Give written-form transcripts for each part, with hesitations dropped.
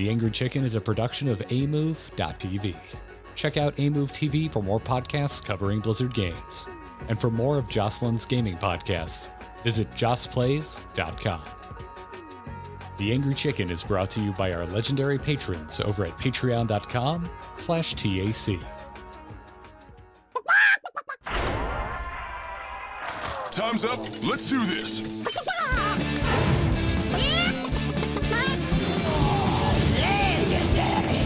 The Angry Chicken is a production of amove.tv. Check out Amove TV for more podcasts covering Blizzard games. And for more of Jocelyn's gaming podcasts, visit jossplays.com. The Angry Chicken is brought to you by our legendary patrons over at patreon.com/TAC. Time's up. Let's do this. Legendary!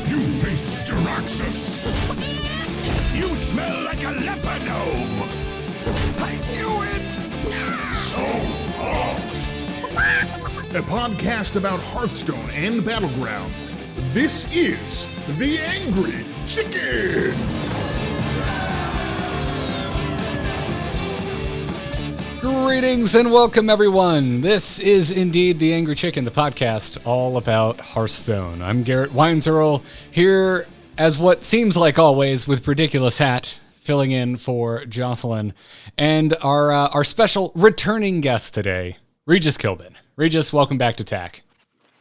You beast, Jaraxxus! You smell like a leopard gnome! I knew it! So hot! A podcast about Hearthstone and Battlegrounds. This is The Angry Chicken! Greetings and welcome, everyone. This is indeed The Angry Chicken, the podcast all about Hearthstone. I'm Garrett Weinzierl, here as what seems like always with RidiculousHat, filling in for Jocelyn, and our special returning guest today, RegisKillbin. Regis, welcome back to TAC.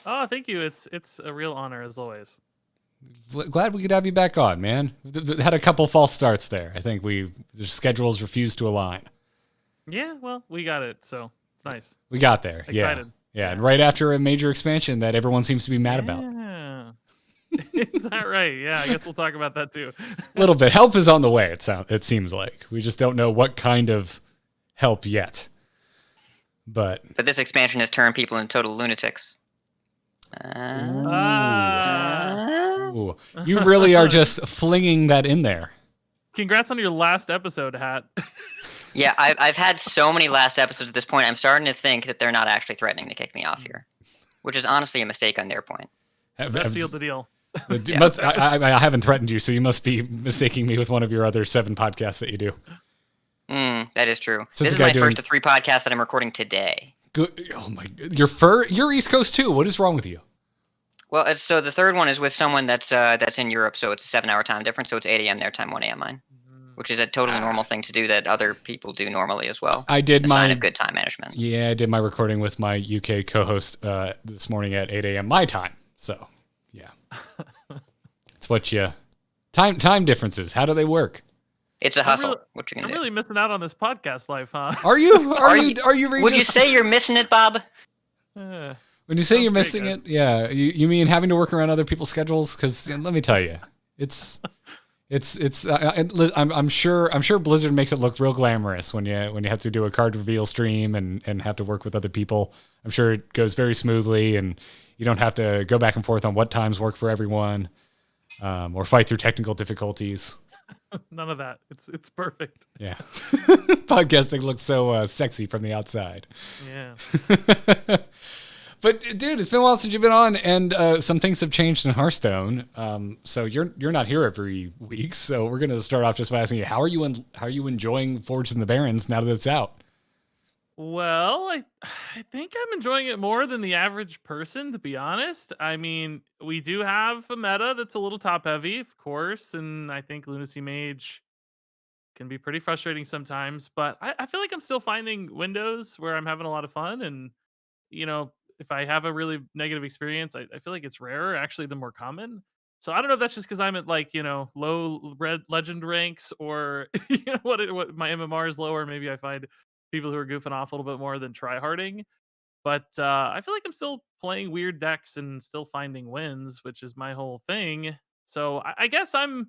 Oh, thank you. It's a real honor as always. Glad we could have you back on, man. Had a couple false starts there. I think the schedules refused to align. Yeah, well, we got it, so it's nice. We got there. Excited. Yeah, and right after a major expansion that everyone seems to be mad about. Is that right? Yeah, I guess we'll talk about that too. A little bit. Help is on the way, it seems like. We just don't know what kind of help yet. But this expansion has turned people into total lunatics. Ooh. You really are just flinging that in there. Congrats on your last episode, Hat. Yeah, I've had so many last episodes at this point, I'm starting to think that they're not actually threatening to kick me off here. Which is honestly a mistake on their point. That sealed the deal. I haven't threatened you, so you must be mistaking me with one of your other 7 podcasts that you do. That is true. This is my first of 3 podcasts that I'm recording today. Good. Oh my! You're East Coast too. What is wrong with you? Well, so the third one is with someone that's in Europe, so it's a 7-hour time difference. So it's 8 a.m. their time, 1 a.m. mine, which is a totally normal thing to do that other people do normally as well. I did sign of good time management. Yeah, I did my recording with my UK co-host this morning at 8 a.m. my time. So, yeah, it's what you time differences. How do they work? It's a hustle. What you gonna do? I'm really missing out on this podcast life, huh? Are you? Are you? Regis? Would you say you're missing it, Bob? When you say you're missing it, yeah, you mean having to work around other people's schedules? Because let me tell you, I'm sure Blizzard makes it look real glamorous when you have to do a card reveal stream and have to work with other people. I'm sure it goes very smoothly, and you don't have to go back and forth on what times work for everyone, or fight through technical difficulties. None of that. It's perfect. Yeah, podcasting looks so sexy from the outside. Yeah. But dude, it's been a while since you've been on, and some things have changed in Hearthstone. So you're not here every week. So we're gonna start off just by asking you, how are you enjoying Forged and the Barrens now that it's out? Well, I think I'm enjoying it more than the average person, to be honest. I mean, we do have a meta that's a little top heavy, of course, and I think Lunacy Mage can be pretty frustrating sometimes. But I feel like I'm still finding windows where I'm having a lot of fun, and if I have a really negative experience, I feel like it's rarer, actually, the more common. So I don't know if that's just because I'm at low red legend ranks, or what my MMR is lower. Maybe I find people who are goofing off a little bit more than tryharding. But I feel like I'm still playing weird decks and still finding wins, which is my whole thing. So I guess I'm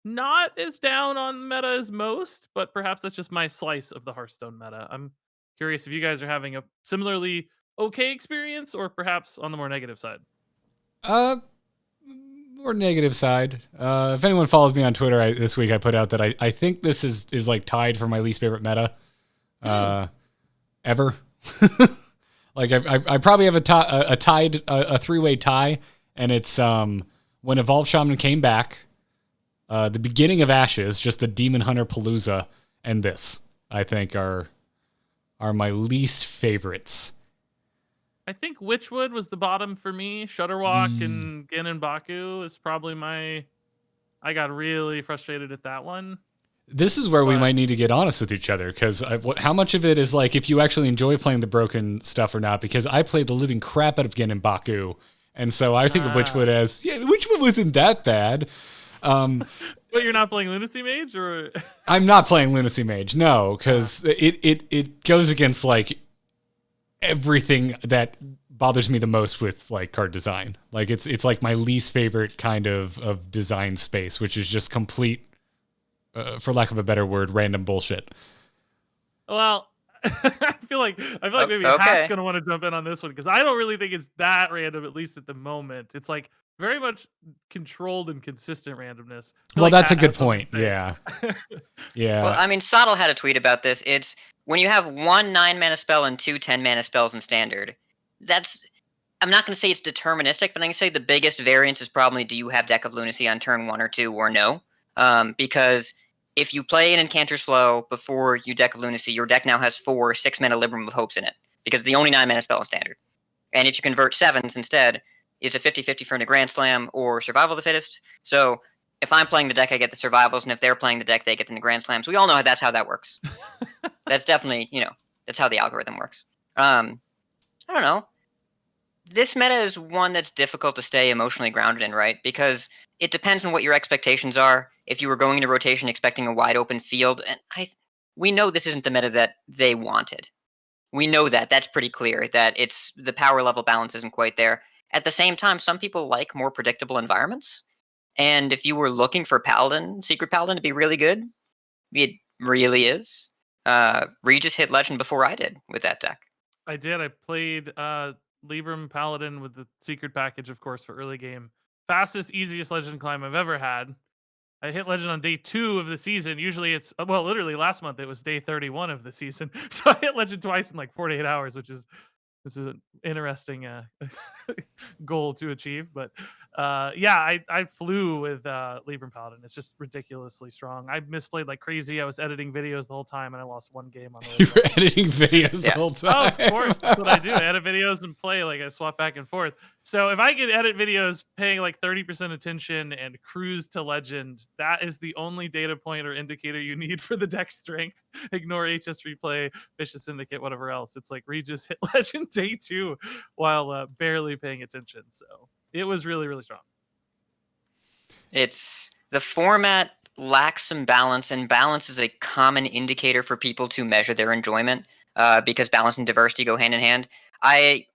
not as down on meta as most, but perhaps that's just my slice of the Hearthstone meta. I'm curious if you guys are having a similarly okay experience, or perhaps on the more negative side. More negative side. If anyone follows me on Twitter, this week I put out that I think this is like tied for my least favorite meta ever. Like I probably have a 3-way tie, and it's when Evolved Shaman came back, the beginning of Ashes, just the Demon Hunter Palooza, and this I think are my least favorites. I think Witchwood was the bottom for me. Shudderwalk and Gin and Baku is probably I got really frustrated at that one. This is where we might need to get honest with each other, because how much of it is like if you actually enjoy playing the broken stuff or not, because I played the living crap out of Gin and Baku, And so I think of Witchwood as, yeah, Witchwood wasn't that bad. But you're not playing Lunacy Mage, or I'm not playing Lunacy Mage, no, because it goes against like everything that bothers me the most with like card design. Like it's like my least favorite kind of design space, which is just complete, for lack of a better word, random bullshit. Well, I feel like maybe Hat's gonna want to jump in on this one because I don't really think it's that random, at least at the moment. It's like very much controlled and consistent randomness. Well, like that's Hat a good has something point. to say. Yeah. Yeah. Well, I mean, Sottle had a tweet about this. It's when you have 1 9-mana spell and 2 10-mana spells in Standard. I'm not going to say it's deterministic, but I can say the biggest variance is probably do you have Deck of Lunacy on turn 1 or 2 or no? Because if you play an Incanter's Flow before you Deck of Lunacy, your deck now has 4 6-mana Libram of Hopes in it, because the only 9-mana spell in Standard. And if you convert 7s instead, it's a 50-50 for a Grand Slam or Survival of the Fittest. So if I'm playing the deck, I get the Survivals, and if they're playing the deck, they get the Grand Slams. We all know that's how that works. That's definitely, that's how the algorithm works. I don't know. This meta is one that's difficult to stay emotionally grounded in, right? Because it depends on what your expectations are. If you were going into rotation expecting a wide open field, and we know this isn't the meta that they wanted. We know that. That's pretty clear, that the power level balance isn't quite there. At the same time, some people like more predictable environments. And if you were looking for Secret Paladin to be really good, it really is. Regis hit Legend before I did with that deck. I did. I played Libram Paladin with the secret package, of course, for early game. Fastest, easiest Legend climb I've ever had. I hit Legend on day 2 of the season. Usually it's, literally last month it was day 31 of the season. So I hit Legend twice in like 48 hours, this is an interesting goal to achieve. But I flew with Libram Paladin. It's just ridiculously strong. I misplayed like crazy. I was editing videos the whole time, and I lost 1 game on the way. You were editing videos the whole time. Oh, of course. That's what I do. I edit videos and play. Like, I swap back and forth. So if I could edit videos paying like 30% attention and cruise to Legend, that is the only data point or indicator you need for the deck strength. Ignore HS Replay, Vicious Syndicate, whatever else. It's like Regis hit Legend day 2 while barely paying attention. So it was really, really strong. It's the format lacks some balance, and balance is a common indicator for people to measure their enjoyment, because balance and diversity go hand in hand. I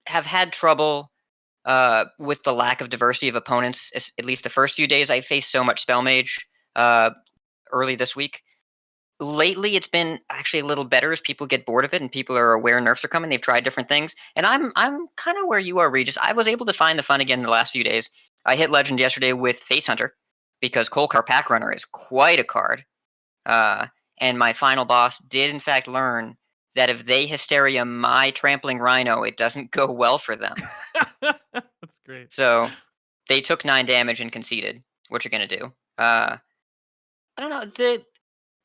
have had trouble with the lack of diversity of opponents, at least the first few days. I faced so much Spell Mage early this week. Lately, it's been actually a little better as people get bored of it and people are aware nerfs are coming. They've tried different things. And I'm kind of where you are, Regis. I was able to find the fun again in the last few days. I hit Legend yesterday with Face Hunter because Kolkar Pack Runner is quite a card. And my final boss did, in fact, learn that if they Hysteria my Trampling Rhino, it doesn't go well for them. That's great. So they took 9 damage and conceded. What you're going to do? I don't know.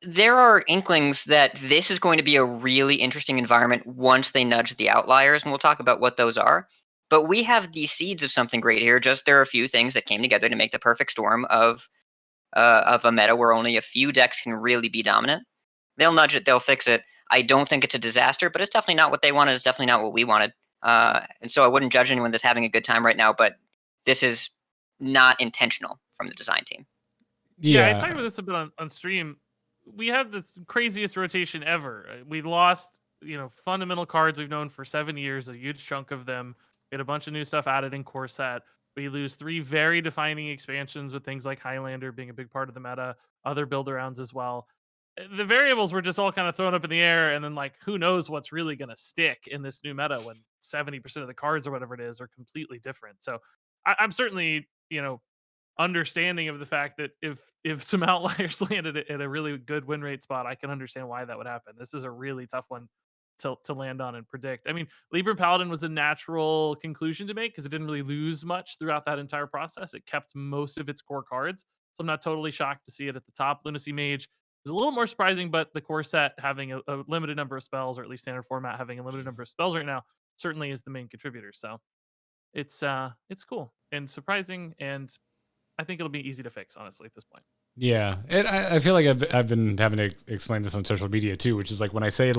There are inklings that this is going to be a really interesting environment once they nudge the outliers, and we'll talk about what those are. But we have the seeds of something great here. Just there are a few things that came together to make the perfect storm of a meta where only a few decks can really be dominant. They'll nudge it, they'll fix it. I don't think it's a disaster, but it's definitely not what they wanted. It's definitely not what we wanted. And so I wouldn't judge anyone that's having a good time right now, but this is not intentional from the design team. Yeah, I talked about this a bit on stream. We had the craziest rotation ever. We lost, fundamental cards we've known for 7 years, a huge chunk of them. We had a bunch of new stuff added in core set. We lose 3 very defining expansions with things like Highlander being a big part of the meta, other build-arounds as well. The variables were just all kind of thrown up in the air, and then who knows what's really going to stick in this new meta when 70% of the cards or whatever it is are completely different. So I'm certainly, understanding of the fact that if some outliers landed at a really good win rate spot, I can understand why that would happen. This is a really tough one to land on and predict. I mean, Libram Paladin was a natural conclusion to make because it didn't really lose much throughout that entire process. It kept most of its core cards, so I'm not totally shocked to see it at the top. Lunacy Mage is a little more surprising, but the core set having a limited number of spells, or at least standard format having a limited number of spells right now, certainly is the main contributor. So it's cool and surprising, and I think it'll be easy to fix, honestly, at this point. Yeah, and I feel like I've been having to explain this on social media too, which is when I say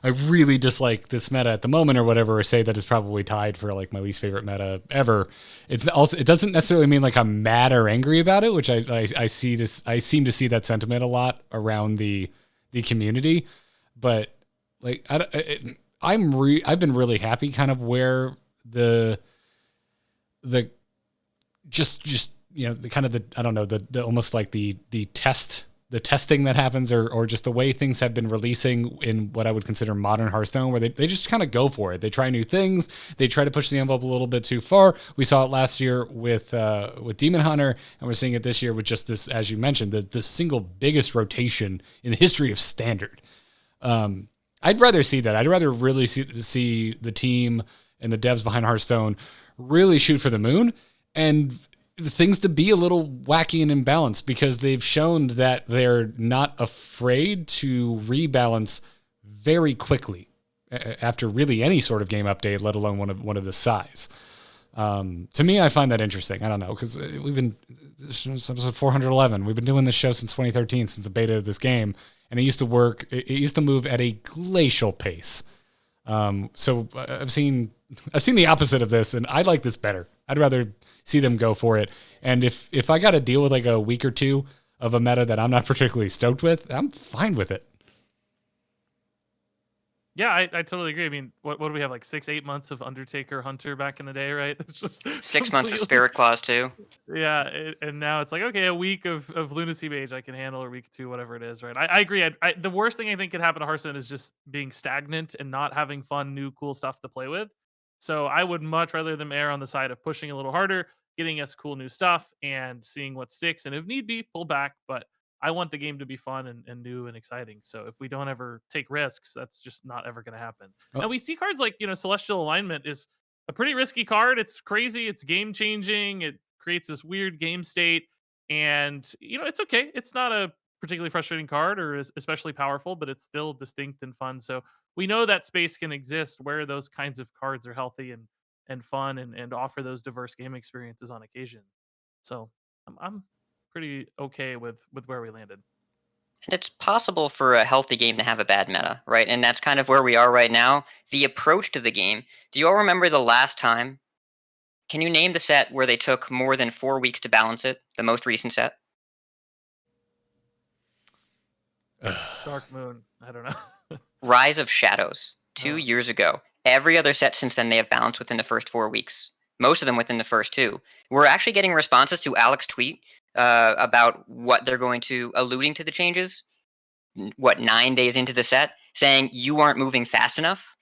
I really dislike this meta at the moment or whatever, or say that it's probably tied for like my least favorite meta ever. It's also, it doesn't necessarily mean like I'm mad or angry about it, which I seem to see that sentiment a lot around the community, but like I've been really happy kind of where the just you know, the kind of the, I don't know, the almost like the testing that happens, or just the way things have been releasing in what I would consider modern Hearthstone, where they just kind of go for it. They try new things. They try to push the envelope a little bit too far. We saw it last year with Demon Hunter, and we're seeing it this year with just this, as you mentioned, the single biggest rotation in the history of Standard. I'd rather see that. I'd rather really see the team and the devs behind Hearthstone really shoot for the moon, and things to be a little wacky and imbalanced, because they've shown that they're not afraid to rebalance very quickly after really any sort of game update, let alone one of this size. To me, I find that interesting. I don't know, because we've been, this is episode 411. We've been doing this show since 2013, since the beta of this game, and it used to work. It used to move at a glacial pace. So I've seen the opposite of this, and I like this better. I'd rather see them go for it. And if I got to deal with like a week or two of a meta that I'm not particularly stoked with, I'm fine with it. Yeah, I totally agree. I mean, what do we have, like 6-8 months of Undertaker Hunter back in the day, right? It's just 6 months of Spirit Claws too. Yeah, and now it's like, okay, a week of Lunacy Mage I can handle, or week 2, whatever it is, right? I agree. The worst thing I think could happen to Hearthstone is just being stagnant and not having fun, new, cool stuff to play with. So I would much rather them err on the side of pushing a little harder, getting us cool new stuff, and seeing what sticks. And if need be, pull back. But I want the game to be fun and new and exciting. So if we don't ever take risks, that's just not ever going to happen. Oh. And we see cards like, Celestial Alignment is a pretty risky card. It's crazy. It's game changing. It creates this weird game state. And, it's okay. It's not a particularly frustrating card or is especially powerful, but it's still distinct and fun. So we know that space can exist where those kinds of cards are healthy and fun and offer those diverse game experiences on occasion. So I'm pretty okay with where we landed. And it's possible for a healthy game to have a bad meta, right? And that's kind of where we are right now. The approach to the game. Do you all remember the last time? Can you name the set where they took more than 4 weeks to balance it? The most recent set? Dark Moon. I don't know. Rise of Shadows. 2 years ago. Every other set since then they have balanced within the first 4 weeks. Most of them within the first 2. We're actually getting responses to Alex's tweet about what they're going to, alluding to the changes, 9 days into the set, saying you aren't moving fast enough.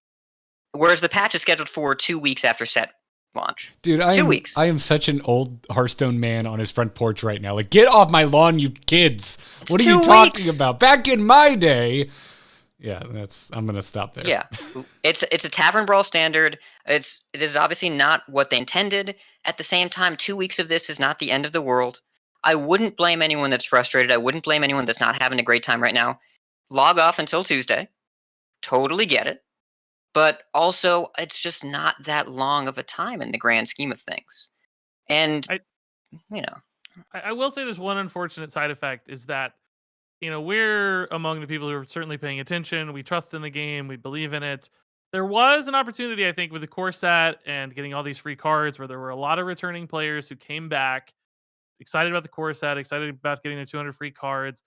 Whereas the patch is scheduled for 2 weeks after set launch. Dude, 2 weeks. I am such an old Hearthstone man on his front porch right now. Like, get off my lawn, you kids. What are you talking about? Back in my day. Yeah, I'm going to stop there. Yeah. It's a Tavern Brawl standard. This is obviously not what they intended. At the same time, 2 weeks of this is not the end of the world. I wouldn't blame anyone that's frustrated. I wouldn't blame anyone that's not having a great time right now. Log off until Tuesday. Totally get it. But also, it's just not that long of a time in the grand scheme of things. And, I will say there's one unfortunate side effect is that, we're among the people who are certainly paying attention. We trust in the game. We believe in it. There was an opportunity, I think, with the core set and getting all these free cards where there were a lot of returning players who came back excited about the core set, excited about getting their 200 free cards.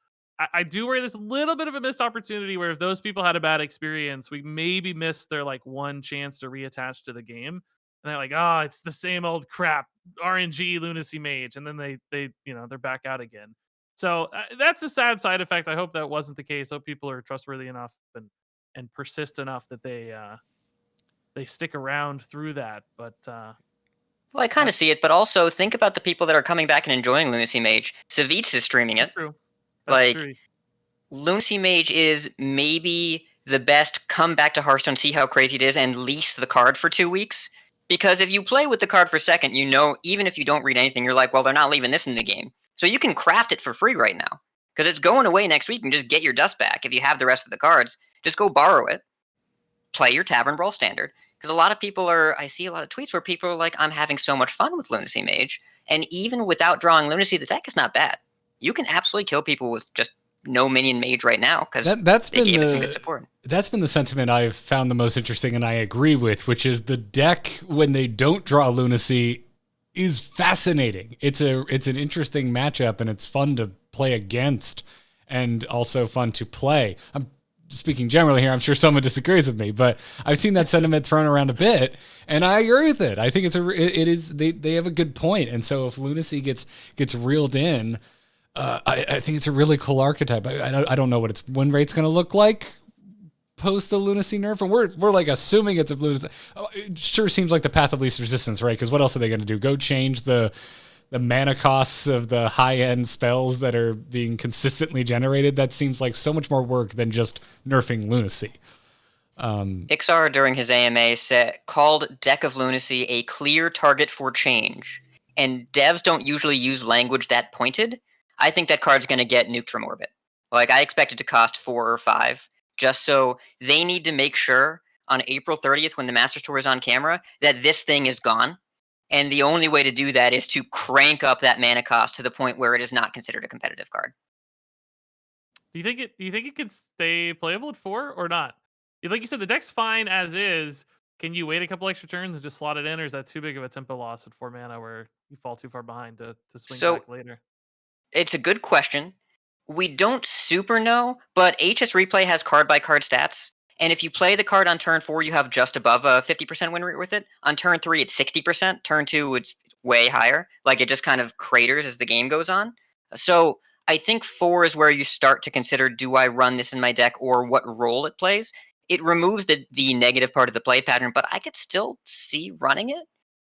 I do worry there's a little bit of a missed opportunity where if those people had a bad experience, we maybe missed their one chance to reattach to the game. And they're like, oh, it's the same old crap, RNG Lunacy Mage. And then they're back out again. So that's a sad side effect. I hope that wasn't the case. I hope people are trustworthy enough and persist enough that they stick around through that. But well, I kind of see it, but also think about the people that are coming back and enjoying Lunacy Mage. Savitz is streaming it. True. True. Lunacy Mage is maybe the best come back to Hearthstone, see how crazy it is, and lease the card for 2 weeks. Because if you play with the card for second, even if you don't read anything, you're like, well, they're not leaving this in the game. So you can craft it for free right now. Because it's going away next week and just get your dust back. If you have the rest of the cards, just go borrow it. Play your Tavern Brawl standard. Because a lot of people I see a lot of tweets where people are like, I'm having so much fun with Lunacy Mage. And even without drawing Lunacy, the deck is not bad. You can absolutely kill people with just no minion mage right now because that's they been gave it some good support. That's been the sentiment I've found the most interesting, and I agree with, which is the deck when they don't draw Lunacy is fascinating. It's an interesting matchup, and it's fun to play against, and also fun to play. I'm speaking generally here. I'm sure someone disagrees with me, but I've seen that sentiment thrown around a bit, and I agree with it. I think they have a good point, and so if Lunacy gets reeled in, I think it's a really cool archetype. I don't know what its win rate's going to look like post the Lunacy nerf, and we're like assuming it's a Lunacy. It sure seems like the path of least resistance, right? Because what else are they going to do? Go change the mana costs of the high-end spells that are being consistently generated? That seems like so much more work than just nerfing Lunacy. Ixar, during his AMA, called Deck of Lunacy a clear target for change. And devs don't usually use language that pointed. I think that card's going to get nuked from orbit. Like, I expect it to cost 4 or 5, just so they need to make sure on April 30th, when the Master Tour is on camera, that this thing is gone. And the only way to do that is to crank up that mana cost to the point where it is not considered a competitive card. Do you think it could stay playable at 4 or not? Like you said, the deck's fine as is. Can you wait a couple extra turns and just slot it in, or is that too big of a tempo loss at 4 mana where you fall too far behind to swing back later? It's a good question. We don't super know, but HS Replay has card-by-card stats. And if you play the card on turn 4, you have just above a 50% win rate with it. On turn 3, it's 60%. Turn 2, it's way higher. Like, it just kind of craters as the game goes on. So I think 4 is where you start to consider, do I run this in my deck, or what role it plays? It removes the negative part of the play pattern, but I could still see running it.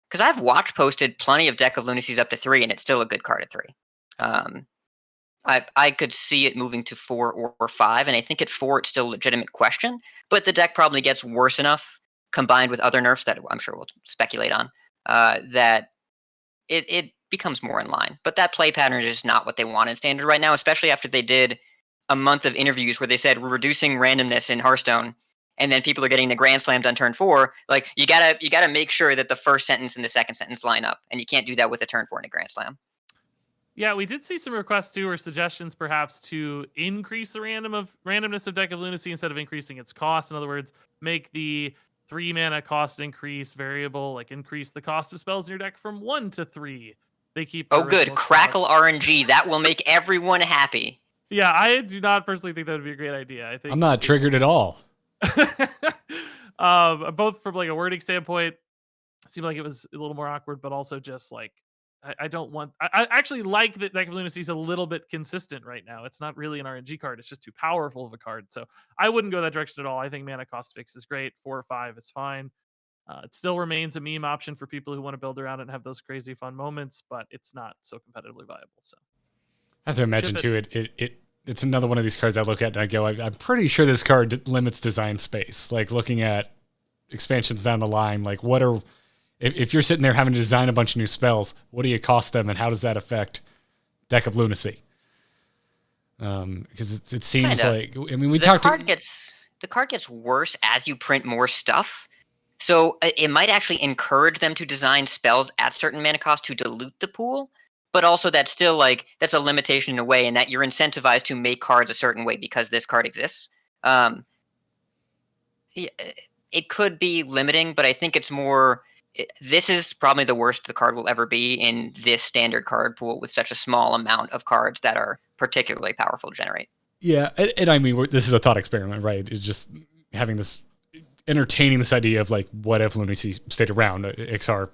Because I've watch posted plenty of Deck of Lunacies up to 3, and it's still a good card at 3. I could see it moving to 4 or 5, and I think at 4 it's still a legitimate question, but the deck probably gets worse enough, combined with other nerfs that I'm sure we'll speculate on, that it becomes more in line. But that play pattern is just not what they want in Standard right now, especially after they did a month of interviews where they said, we're reducing randomness in Hearthstone, and then people are getting the Grand Slammed on turn 4. Like, you gotta make sure that the first sentence and the second sentence line up, and you can't do that with a turn 4 and a Grand Slam. Yeah, we did see some requests too, or suggestions perhaps to increase the randomness of Deck of Lunacy instead of increasing its cost. In other words, make the 3 mana cost increase variable, like increase the cost of spells in your deck from 1 to 3. They keep good. Crackle RNG. That will make everyone happy. Yeah, I do not personally think that would be a great idea. I think I'm not triggered at all. Both from like a wording standpoint, it seemed like it was a little more awkward, but also just like I don't want. I actually like that Deck of Lunacy is a little bit consistent right now. It's not really an RNG card. It's just too powerful of a card. So I wouldn't go that direction at all. I think mana cost fix is great. 4 or 5 is fine. It still remains a meme option for people who want to build around it and have those crazy fun moments, but it's not so competitively viable. So as I mentioned too, it's another one of these cards I look at and I go, I'm pretty sure this card limits design space. Like, looking at expansions down the line, like if you're sitting there having to design a bunch of new spells, what do you cost them, and how does that affect Deck of Lunacy? Because it seems like, I mean, the card gets worse as you print more stuff. So it might actually encourage them to design spells at certain mana cost to dilute the pool, but also that's still like, that's a limitation in a way, in that you're incentivized to make cards a certain way because this card exists. It could be limiting, but I think it's more. This is probably the worst the card will ever be in this standard card pool with such a small amount of cards that are particularly powerful to generate. Yeah, and I mean, this is a thought experiment, right? It's just entertaining this idea of like, what if Lunacy stayed around? XR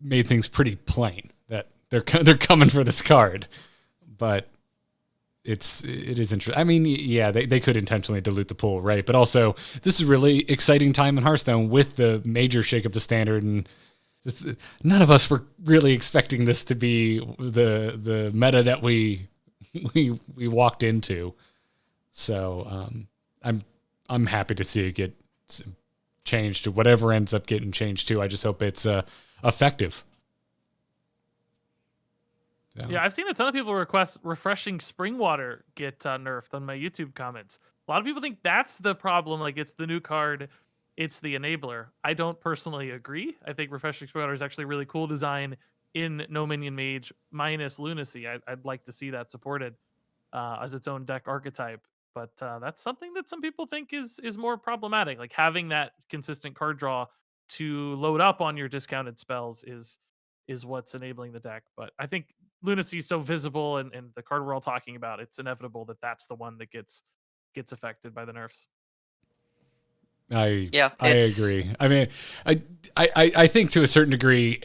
made things pretty plain that they're coming for this card, but it is interesting. I mean, yeah, they could intentionally dilute the pool, right? But also, this is a really exciting time in Hearthstone with the major shakeup to Standard, and none of us were really expecting this to be the meta that we walked into. So I'm happy to see it get changed to whatever ends up getting changed to. I just hope it's effective. Yeah, I've seen a ton of people request refreshing spring water get nerfed on my YouTube comments. A lot of people think that's the problem. Like, it's the new card, it's the enabler. I don't personally agree. I think refreshing spring water is actually a really cool design in No Minion Mage minus Lunacy. I'd like to see that supported. as its own deck archetype. But that's something that some people think is more problematic. Like having that consistent card draw to load up on your discounted spells is what's enabling the deck. But I think Lunacy is so visible, and the card we're all talking about, it's inevitable that that's the one that gets affected by the nerfs. Yeah, I agree. I mean, I think to a certain degree,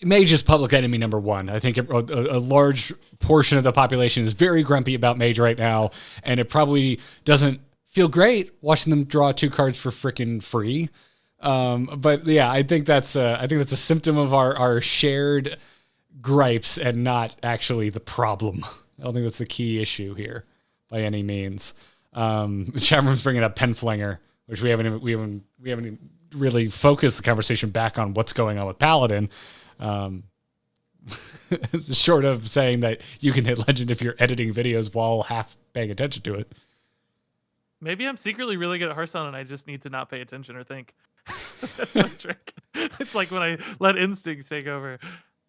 Mage is public enemy number one. I think a large portion of the population is very grumpy about Mage right now, and it probably doesn't feel great watching them draw 2 cards for freaking free. But yeah, I think that's a symptom of our shared gripes and not actually the problem. I don't think that's the key issue here by any means. Shamron's bringing up Penflinger, which we haven't even really focused the conversation back on what's going on with Paladin. Short of saying that you can hit legend if you're editing videos while half paying attention to it. Maybe I'm secretly really good at Hearthstone and I just need to not pay attention or think. That's my trick. It's like when I let instincts take over.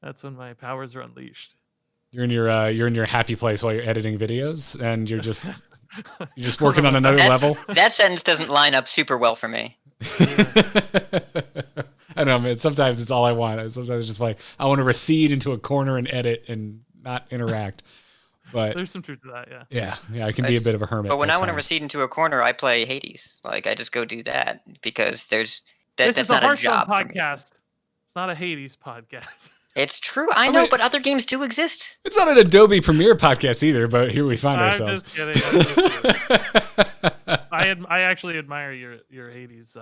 That's when my powers are unleashed. You're in your happy place while you're editing videos, and you're just working on another level. That sentence doesn't line up super well for me. I don't know, man. Sometimes it's all I want. Sometimes it's just like I want to recede into a corner and edit and not interact. But there's some truth to that, yeah. Yeah. I can be a bit of a hermit. But when I want to recede into a corner, I play Hades. Like I just go do that because that's not a job podcast. It's not a Hades podcast. It's true. I know, but other games do exist. It's not an Adobe Premiere podcast either, but here we find ourselves. I'm just kidding. I actually admire your Hades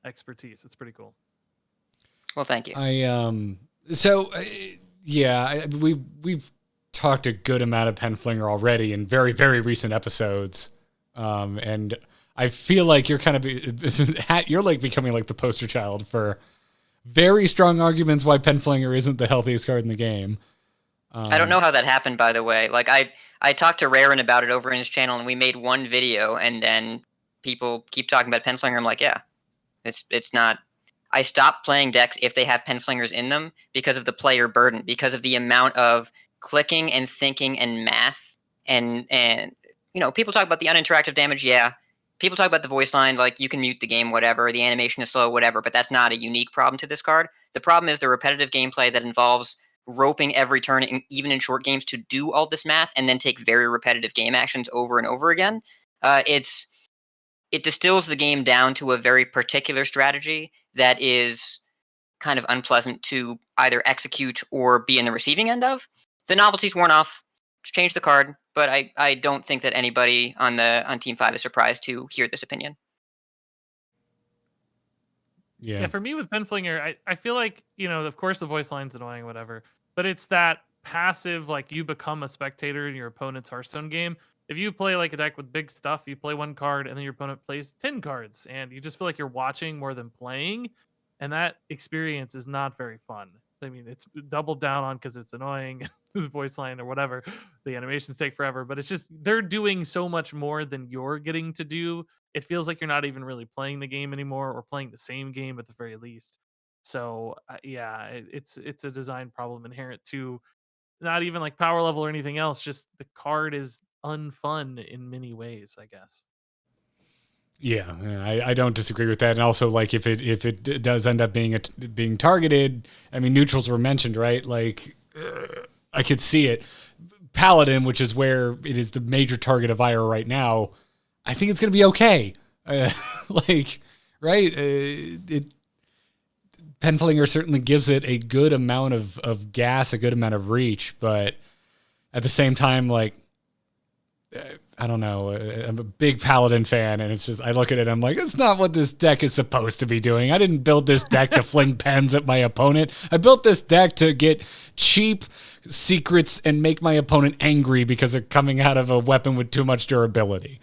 expertise. It's pretty cool. Well, thank you. We've talked a good amount of Penflinger already in very, very recent episodes. And I feel like you're kind of you're like becoming like the poster child for very strong arguments why Penflinger isn't the healthiest card in the game. I don't know how that happened, by the way. Like I talked to Raren about it over in his channel, and we made one video, and then people keep talking about Penflinger. I'm like, yeah, it's not. I stopped playing decks if they have Penflingers in them because of the player burden, because of the amount of clicking and thinking and math, and people talk about the uninteractive damage. Yeah, people talk about the voice line, like you can mute the game, whatever. The animation is slow, whatever. But that's not a unique problem to this card. The problem is the repetitive gameplay that involves roping every turn, even in short games, to do all this math and then take very repetitive game actions over and over again. It distills the game down to a very particular strategy that is kind of unpleasant to either execute or be in the receiving end of. The novelty's worn off. Just change the card, but I don't think that anybody on Team 5 is surprised to hear this opinion. Yeah, for me with Penflinger, I feel like, of course the voice line's annoying, whatever, but it's that passive, like you become a spectator in your opponent's Hearthstone game. If you play like a deck with big stuff, you play 1 card and then your opponent plays 10 cards and you just feel like you're watching more than playing. And that experience is not very fun. I mean, it's doubled down on because it's annoying, the voice line or whatever. The animations take forever, but it's just they're doing so much more than you're getting to do. It feels like you're not even really playing the game anymore, or playing the same game at the very least. So it's a design problem inherent to not even like power level or anything else. Just the card is unfun in many ways, I guess. Yeah, I don't disagree with that. And also, like, if it does end up being targeted, I mean, neutrals were mentioned, right? Like, I could see it. Paladin, which is where it is the major target of ire right now, I think it's going to be okay. Right? Penflinger certainly gives it a good amount of gas, a good amount of reach, but at the same time, like, I don't know. I'm a big Paladin fan, and it's just, I look at it, I'm like, it's not what this deck is supposed to be doing. I didn't build this deck to fling pens at my opponent. I built this deck to get cheap secrets and make my opponent angry because they're coming out of a weapon with too much durability.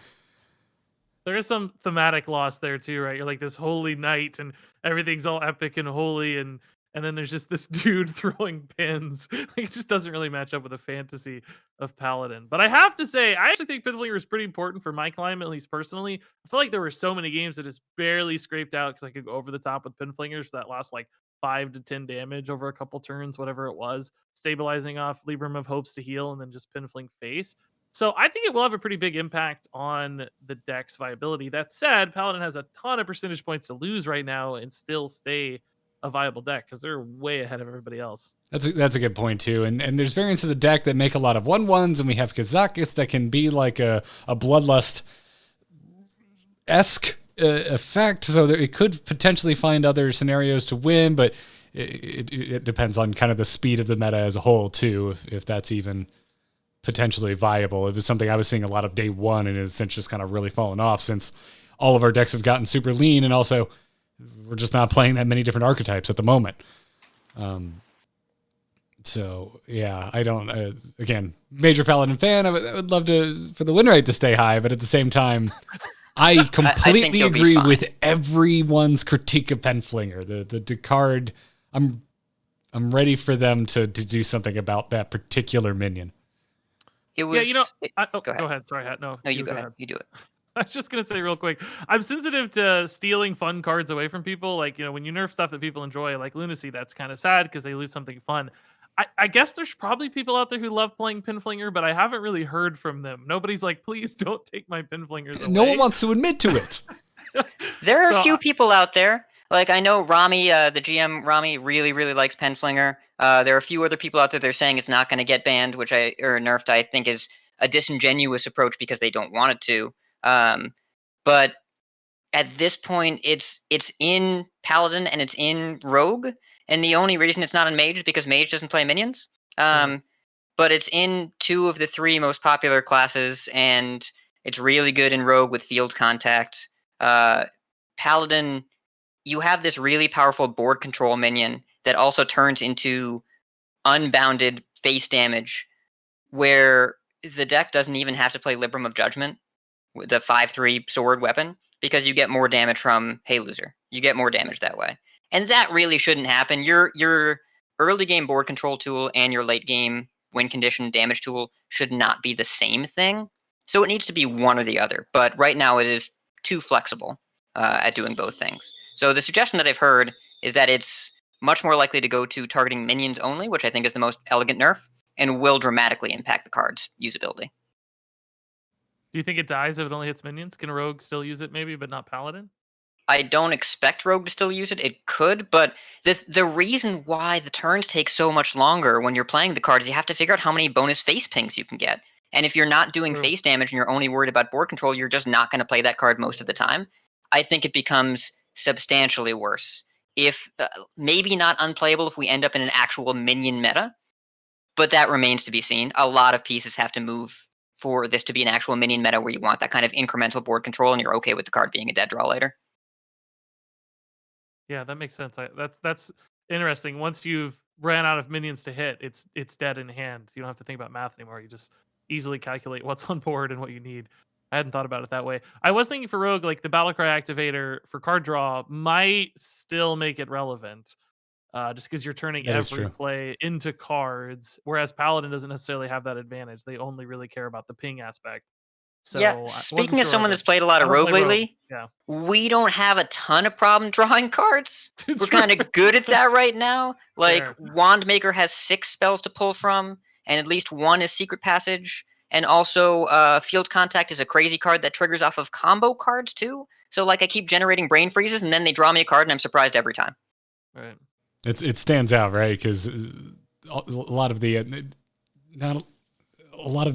There is some thematic loss there too, right? You're like this holy knight and everything's all epic and holy, and then there's just this dude throwing pins. Like, it just doesn't really match up with the fantasy of Paladin. But I have to say, I actually think Penflinger is pretty important for my climate, at least personally. I feel like there were so many games that just barely scraped out because I could go over the top with Penflingers for that last like 5 to 10 damage over a couple turns, whatever it was, stabilizing off Libram of Hopes to heal and then just Penfling face. So I think it will have a pretty big impact on the deck's viability. That said, Paladin has a ton of percentage points to lose right now and still stay a viable deck because they're way ahead of everybody else. That's a good point too. And there's variants of the deck that make a lot of 1/1s, and we have Kazakis that can be like a Bloodlust-esque effect, so that it could potentially find other scenarios to win, but it depends on kind of the speed of the meta as a whole too, if that's even potentially viable. It was something I was seeing a lot of day one, and it's since just kind of really fallen off since all of our decks have gotten super lean, and also we're just not playing that many different archetypes at the moment. So yeah, I don't. Again, major Paladin fan. I would love for the win rate to stay high, but at the same time, I completely agree with everyone's critique of Penflinger. The card, I'm ready for them to do something about that particular minion. It was. Yeah, go ahead. Sorry, Hat. No, you go ahead. You do it. I was just going to say real quick, I'm sensitive to stealing fun cards away from people. Like, when you nerf stuff that people enjoy, like Lunacy, that's kind of sad because they lose something fun. I guess there's probably people out there who love playing Pinflinger, but I haven't really heard from them. Nobody's like, please don't take my Pinflingers away. No one wants to admit to it. There are a few people out there. Like, I know Rami, the GM, Rami really, really likes Penflinger. There are a few other people out there that are saying it's not going to get banned, or nerfed, I think is a disingenuous approach because they don't want it to. But at this point, it's in Paladin and it's in Rogue, and the only reason it's not in Mage is because Mage doesn't play minions. But it's in 2 of the 3 most popular classes, and it's really good in Rogue with field contact. Paladin, you have this really powerful board control minion that also turns into unbounded face damage, where the deck doesn't even have to play Libram of Judgment, the 5/3 sword weapon, because you get more damage from Hey Loser. You get more damage that way. And that really shouldn't happen. Your early game board control tool and your late game win condition damage tool should not be the same thing. So it needs to be one or the other. But right now it is too flexible at doing both things. So the suggestion that I've heard is that it's much more likely to go to targeting minions only, which I think is the most elegant nerf, and will dramatically impact the card's usability. Do you think it dies if it only hits minions? Can Rogue still use it maybe, but not Paladin? I don't expect Rogue to still use it. It could, but the reason why the turns take so much longer when you're playing the card is you have to figure out how many bonus face pings you can get. And if you're not doing face damage and you're only worried about board control, you're just not going to play that card most of the time. I think it becomes substantially worse. If maybe not unplayable if we end up in an actual minion meta, but that remains to be seen. A lot of pieces have to move for this to be an actual minion meta where you want that kind of incremental board control and you're okay with the card being a dead draw later. Yeah, that makes sense. That's interesting. Once you've ran out of minions to hit, it's dead in hand. You don't have to think about math anymore. You just easily calculate what's on board and what you need. I hadn't thought about it that way. I was thinking for Rogue, like the Battlecry activator for card draw might still make it relevant. Just because you're turning every play into cards, whereas Paladin doesn't necessarily have that advantage. They only really care about the ping aspect. So, yeah, speaking of someone that's played a lot of Rogue lately, we don't have a ton of problem drawing cards. We're kind of good at that right now. Like, Wandmaker has 6 spells to pull from, and at least 1 is Secret Passage. And also, Field Contact is a crazy card that triggers off of combo cards, too. So, like, I keep generating Brain Freezes, and then they draw me a card, and I'm surprised every time. Right. It stands out, right? Because a lot of the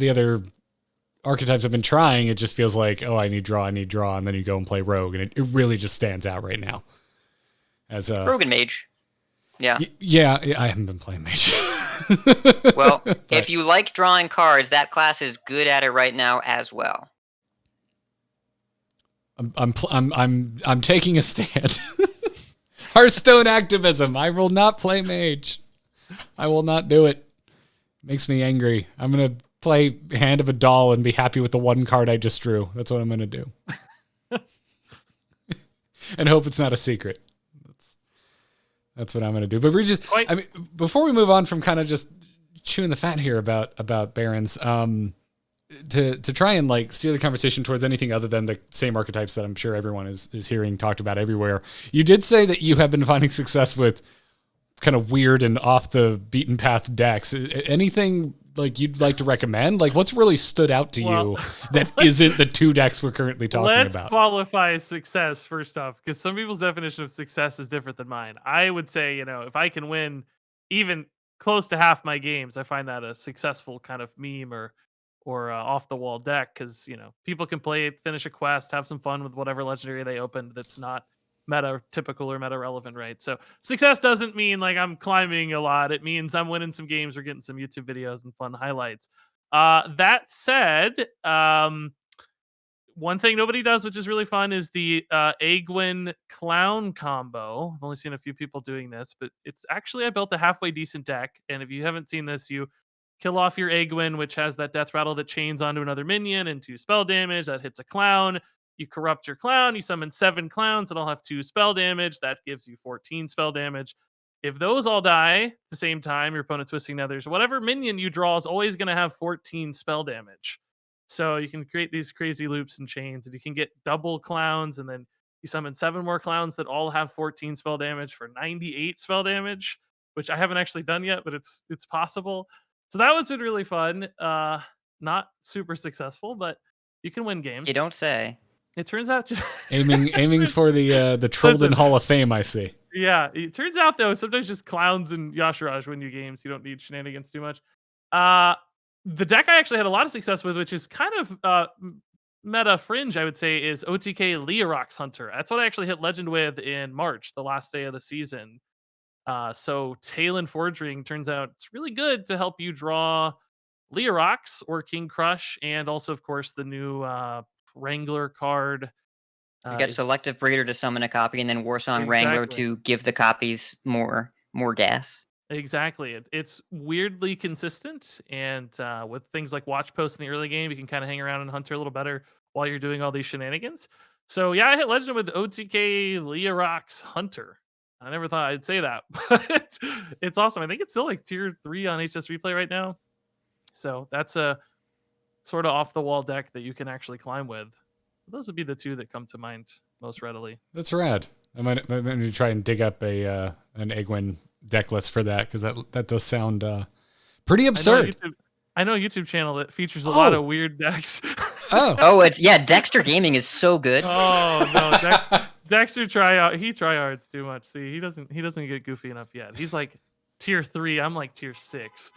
other archetypes I've been trying, it just feels like, oh, I need draw, and then you go and play Rogue, and it really just stands out right now. As Rogue and Mage. Yeah. Yeah, I haven't been playing Mage. Well, if you like drawing cards, that class is good at it right now as well. I'm taking a stand. Hearthstone activism. I will not play Mage. I will not do it. Makes me angry. I'm gonna play Hand of a Doll and be happy with the 1 card I just drew. That's what I'm gonna do. And hope it's not a secret. That's what I'm gonna do. But I mean, before we move on from kind of just chewing the fat here about Barrens, to try and like steer the conversation towards anything other than the same archetypes that I'm sure everyone is hearing talked about everywhere. You did say that you have been finding success with kind of weird and off the beaten path decks. Anything like you'd like to recommend? Like, what's really stood out to you that isn't the 2 decks we're currently talking Let's about? qualify success first off, because some people's definition of success is different than mine. I would say, if I can win even close to half my games, I find that a successful kind of meme or off the wall deck, because people can play it, finish a quest, have some fun with whatever legendary they opened that's not meta typical or meta relevant, right? So success doesn't mean like I'm climbing a lot. It means I'm winning some games or getting some YouTube videos and fun highlights. That said, one thing nobody does, which is really fun, is the Aegwynn clown combo. I've only seen a few people doing this, but it's actually, I built a halfway decent deck. And if you haven't seen this, you kill off your Aegwynn, which has that death rattle that chains onto another minion and 2 spell damage. That hits a clown. You corrupt your clown. You summon 7 clowns that all have 2 spell damage. That gives you 14 spell damage. If those all die at the same time, your opponent's Twisting Nethers, whatever minion you draw is always going to have 14 spell damage. So you can create these crazy loops and chains, and you can get double clowns, and then you summon 7 more clowns that all have 14 spell damage for 98 spell damage, which I haven't actually done yet, but it's possible. So that was been really fun. Not super successful, but you can win games. You don't say. It turns out just aiming for the Trollden Hall of Fame, I see. Yeah, it turns out though sometimes just clowns and Yashiraj win you games. You don't need shenanigans too much. The deck I actually had a lot of success with, which is kind of meta fringe, I would say, is OTK Leorox Hunter. That's what I actually hit Legend with in March, the last day of the season. So Talon Forge Ring turns out it's really good to help you draw Leorox or King Crush, and also, of course, the new Wrangler card. You get Selective Breeder to summon a copy, and then Warsong Wrangler to give the copies more gas. Exactly. It's weirdly consistent, and with things like Watch Post in the early game, you can kind of hang around and Hunter a little better while you're doing all these shenanigans. So yeah, I hit Legend with OTK Leorox Hunter. I never thought I'd say that, but it's awesome. I think it's still like tier 3 on HS Replay right now. So that's a sort of off the wall deck that you can actually climb with. Those would be the 2 that come to mind most readily. That's rad. I might try and dig up an Aegwynn deck list for that, because that does sound pretty absurd. I know a YouTube channel that features a lot of weird decks. It's Dexter Gaming is so good. Oh no, Dexter he tryhards too much. See, he doesn't get goofy enough yet. He's like tier 3. I'm like tier 6.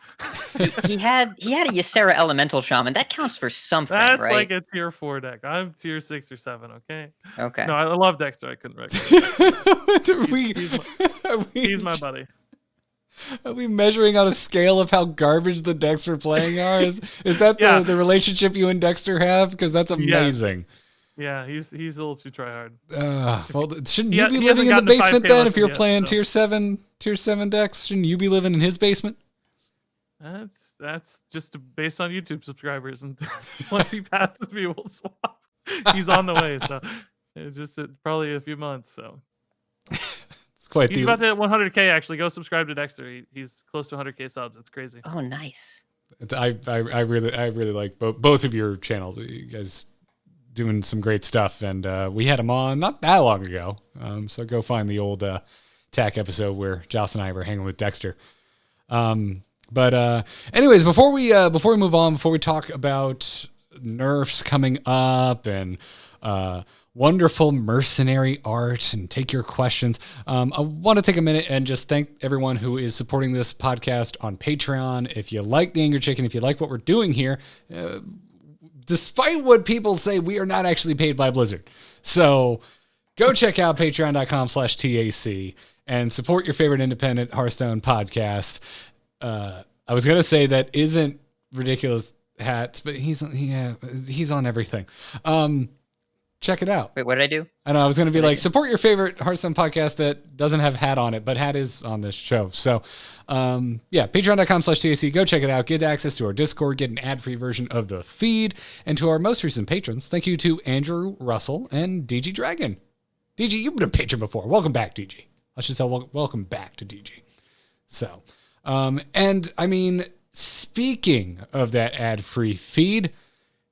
he had a Ysera Elemental Shaman. That counts for something, That's right? like a tier 4 deck. I'm tier 6 or 7. Okay. Okay. No, I love Dexter. I couldn't recommend. He's my buddy. Are we measuring on a scale of how garbage the decks we're playing are? Is that the relationship you and Dexter have? Because that's amazing. Yeah, he's a little too tryhard. Well, shouldn't you be living in the basement then if you're playing tier 7 decks? Shouldn't you be living in his basement? That's just based on YouTube subscribers, and once he passes me, we'll swap. He's on the way, so it's just probably a few months. So he's about to hit 100K. Actually, go subscribe to Dexter. He's close to 100K subs. It's crazy. Oh, nice. I really like both of your channels. You guys doing some great stuff, and we had him on not that long ago. So go find the old TAC episode where Joss and I were hanging with Dexter. But anyways, before we move on, before we talk about nerfs coming up and wonderful mercenary art and take your questions, I want to take a minute and just thank everyone who is supporting this podcast on Patreon. If you like the Angry Chicken, if you like what we're doing here, despite what people say, we are not actually paid by Blizzard. So go check out patreon.com/TAC and support your favorite independent Hearthstone podcast. I was going to say that isn't Ridiculous Hats, but he's on everything. Check it out. Wait, what did I do? I know I was going to be like, support your favorite Hearthstone podcast that doesn't have Hat on it, but Hat is on this show. So, patreon.com/TAC. Go check it out. Get access to our Discord. Get an ad-free version of the feed. And to our most recent patrons, thank you to Andrew Russell and DG Dragon. DG, you've been a patron before. Welcome back, DG. I should say welcome back to DG. So, and I mean, speaking of that ad-free feed,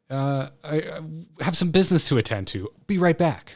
I have some business to attend to. Be right back.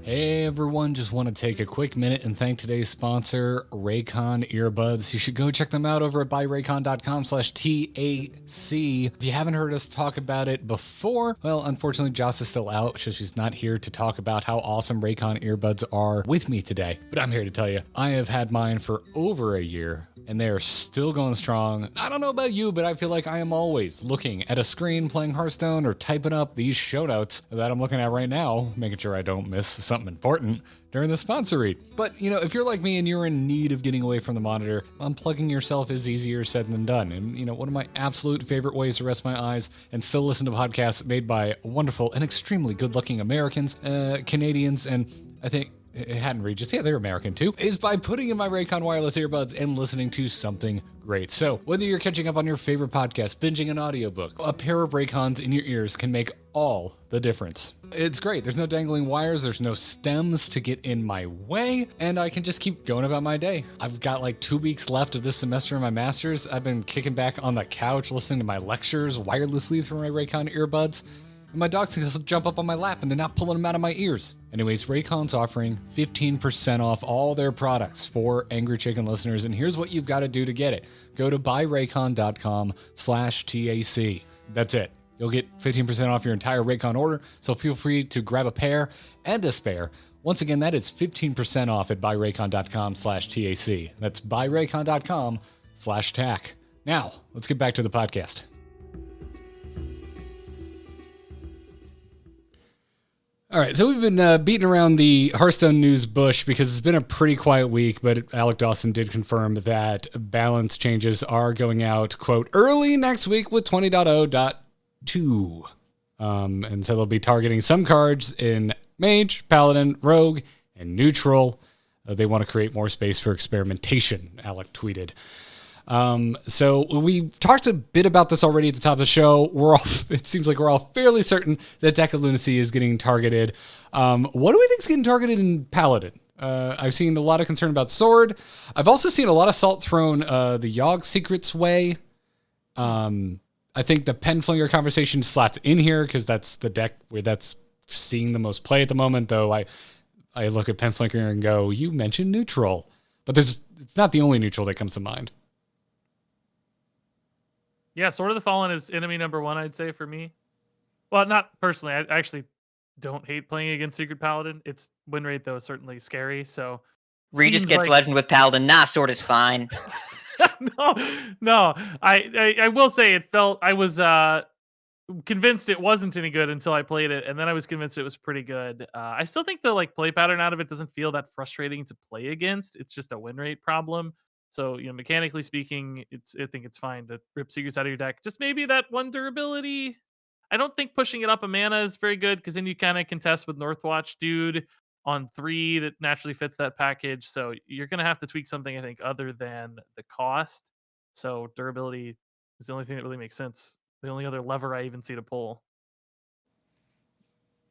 Hey everyone, just want to take a quick minute and thank today's sponsor, Raycon Earbuds. You should go check them out over at buyraycon.com/TAC. If you haven't heard us talk about it before, well, unfortunately Joss is still out, so she's not here to talk about how awesome Raycon earbuds are with me today. But I'm here to tell you, I have had mine for over a year, and they are still going strong. I don't know about you, but I feel like I am always looking at a screen playing Hearthstone or typing up these show notes that I'm looking at right now, making sure I don't miss something important during the sponsor read. But, if you're like me and you're in need of getting away from the monitor, unplugging yourself is easier said than done. And, one of my absolute favorite ways to rest my eyes and still listen to podcasts made by wonderful and extremely good-looking Americans, Canadians, and I think Hat and Regis, yeah, they're American too, is by putting in my Raycon wireless earbuds and listening to something great. So whether you're catching up on your favorite podcast, binging an audiobook, a pair of Raycons in your ears can make all the difference. It's great. There's no dangling wires. There's no stems to get in my way. And I can just keep going about my day. I've got like 2 weeks left of this semester in my master's. I've been kicking back on the couch, listening to my lectures wirelessly through my Raycon earbuds. And my dogs can just jump up on my lap and they're not pulling them out of my ears. Anyways, Raycon's offering 15% off all their products for Angry Chicken listeners. And here's what you've got to do to get it. Go to buyraycon.com/TAC. That's it. You'll get 15% off your entire Raycon order. So feel free to grab a pair and a spare. Once again, that is 15% off at buyraycon.com/TAC. That's buyraycon.com/TAC. Now, let's get back to the podcast. All right, so we've been beating around the Hearthstone news bush because it's been a pretty quiet week, but Alec Dawson did confirm that balance changes are going out, quote, early next week with 20.0.2. And so they'll be targeting some cards in Mage, Paladin, Rogue, and Neutral. They want to create more space for experimentation, Alec tweeted. So we talked a bit about this already at the top of the show. It seems like we're all fairly certain that Deck of Lunacy is getting targeted. What do we think is getting targeted in Paladin? I've seen a lot of concern about Sword. I've also seen a lot of salt thrown the Yogg Secrets way. I think the Penflinger conversation slots in here because that's the deck where that's seeing the most play at the moment, though I look at Penflinger and go, you mentioned Neutral. But it's not the only Neutral that comes to mind. Yeah, Sword of the Fallen is enemy number one, I'd say, for me. Well, not personally. I actually don't hate playing against Secret Paladin. Its win rate, though, is certainly scary. So Regis gets Legend with Paladin. Nah, Sword is fine. No. I will say I was convinced it wasn't any good until I played it, and then I was convinced it was pretty good. I still think the play pattern out of it doesn't feel that frustrating to play against. It's just a win rate problem. So, mechanically speaking, I think it's fine to rip Secrets out of your deck. Just maybe that one durability. I don't think pushing it up a mana is very good because then you kind of contest with Northwatch Dude on 3 that naturally fits that package. So you're going to have to tweak something, I think, other than the cost. So durability is the only thing that really makes sense. The only other lever I even see to pull.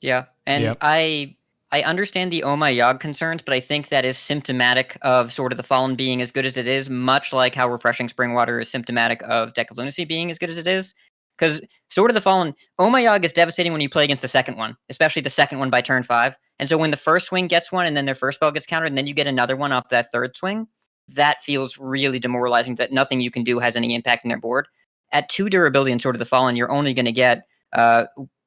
Yeah, and Yep. I understand the Oh My Yogg concerns, but I think that is symptomatic of Sword of the Fallen being as good as it is, much like how Refreshing Springwater is symptomatic of Deck of Lunacy being as good as it is. Because Sword of the Fallen, Oh My Yogg is devastating when you play against the second one, especially the second one by turn 5. And so when the first swing gets one, and then their first spell gets countered, and then you get another one off that third swing, that feels really demoralizing that nothing you can do has any impact on their board. At 2 durability in Sword of the Fallen, you're only going to get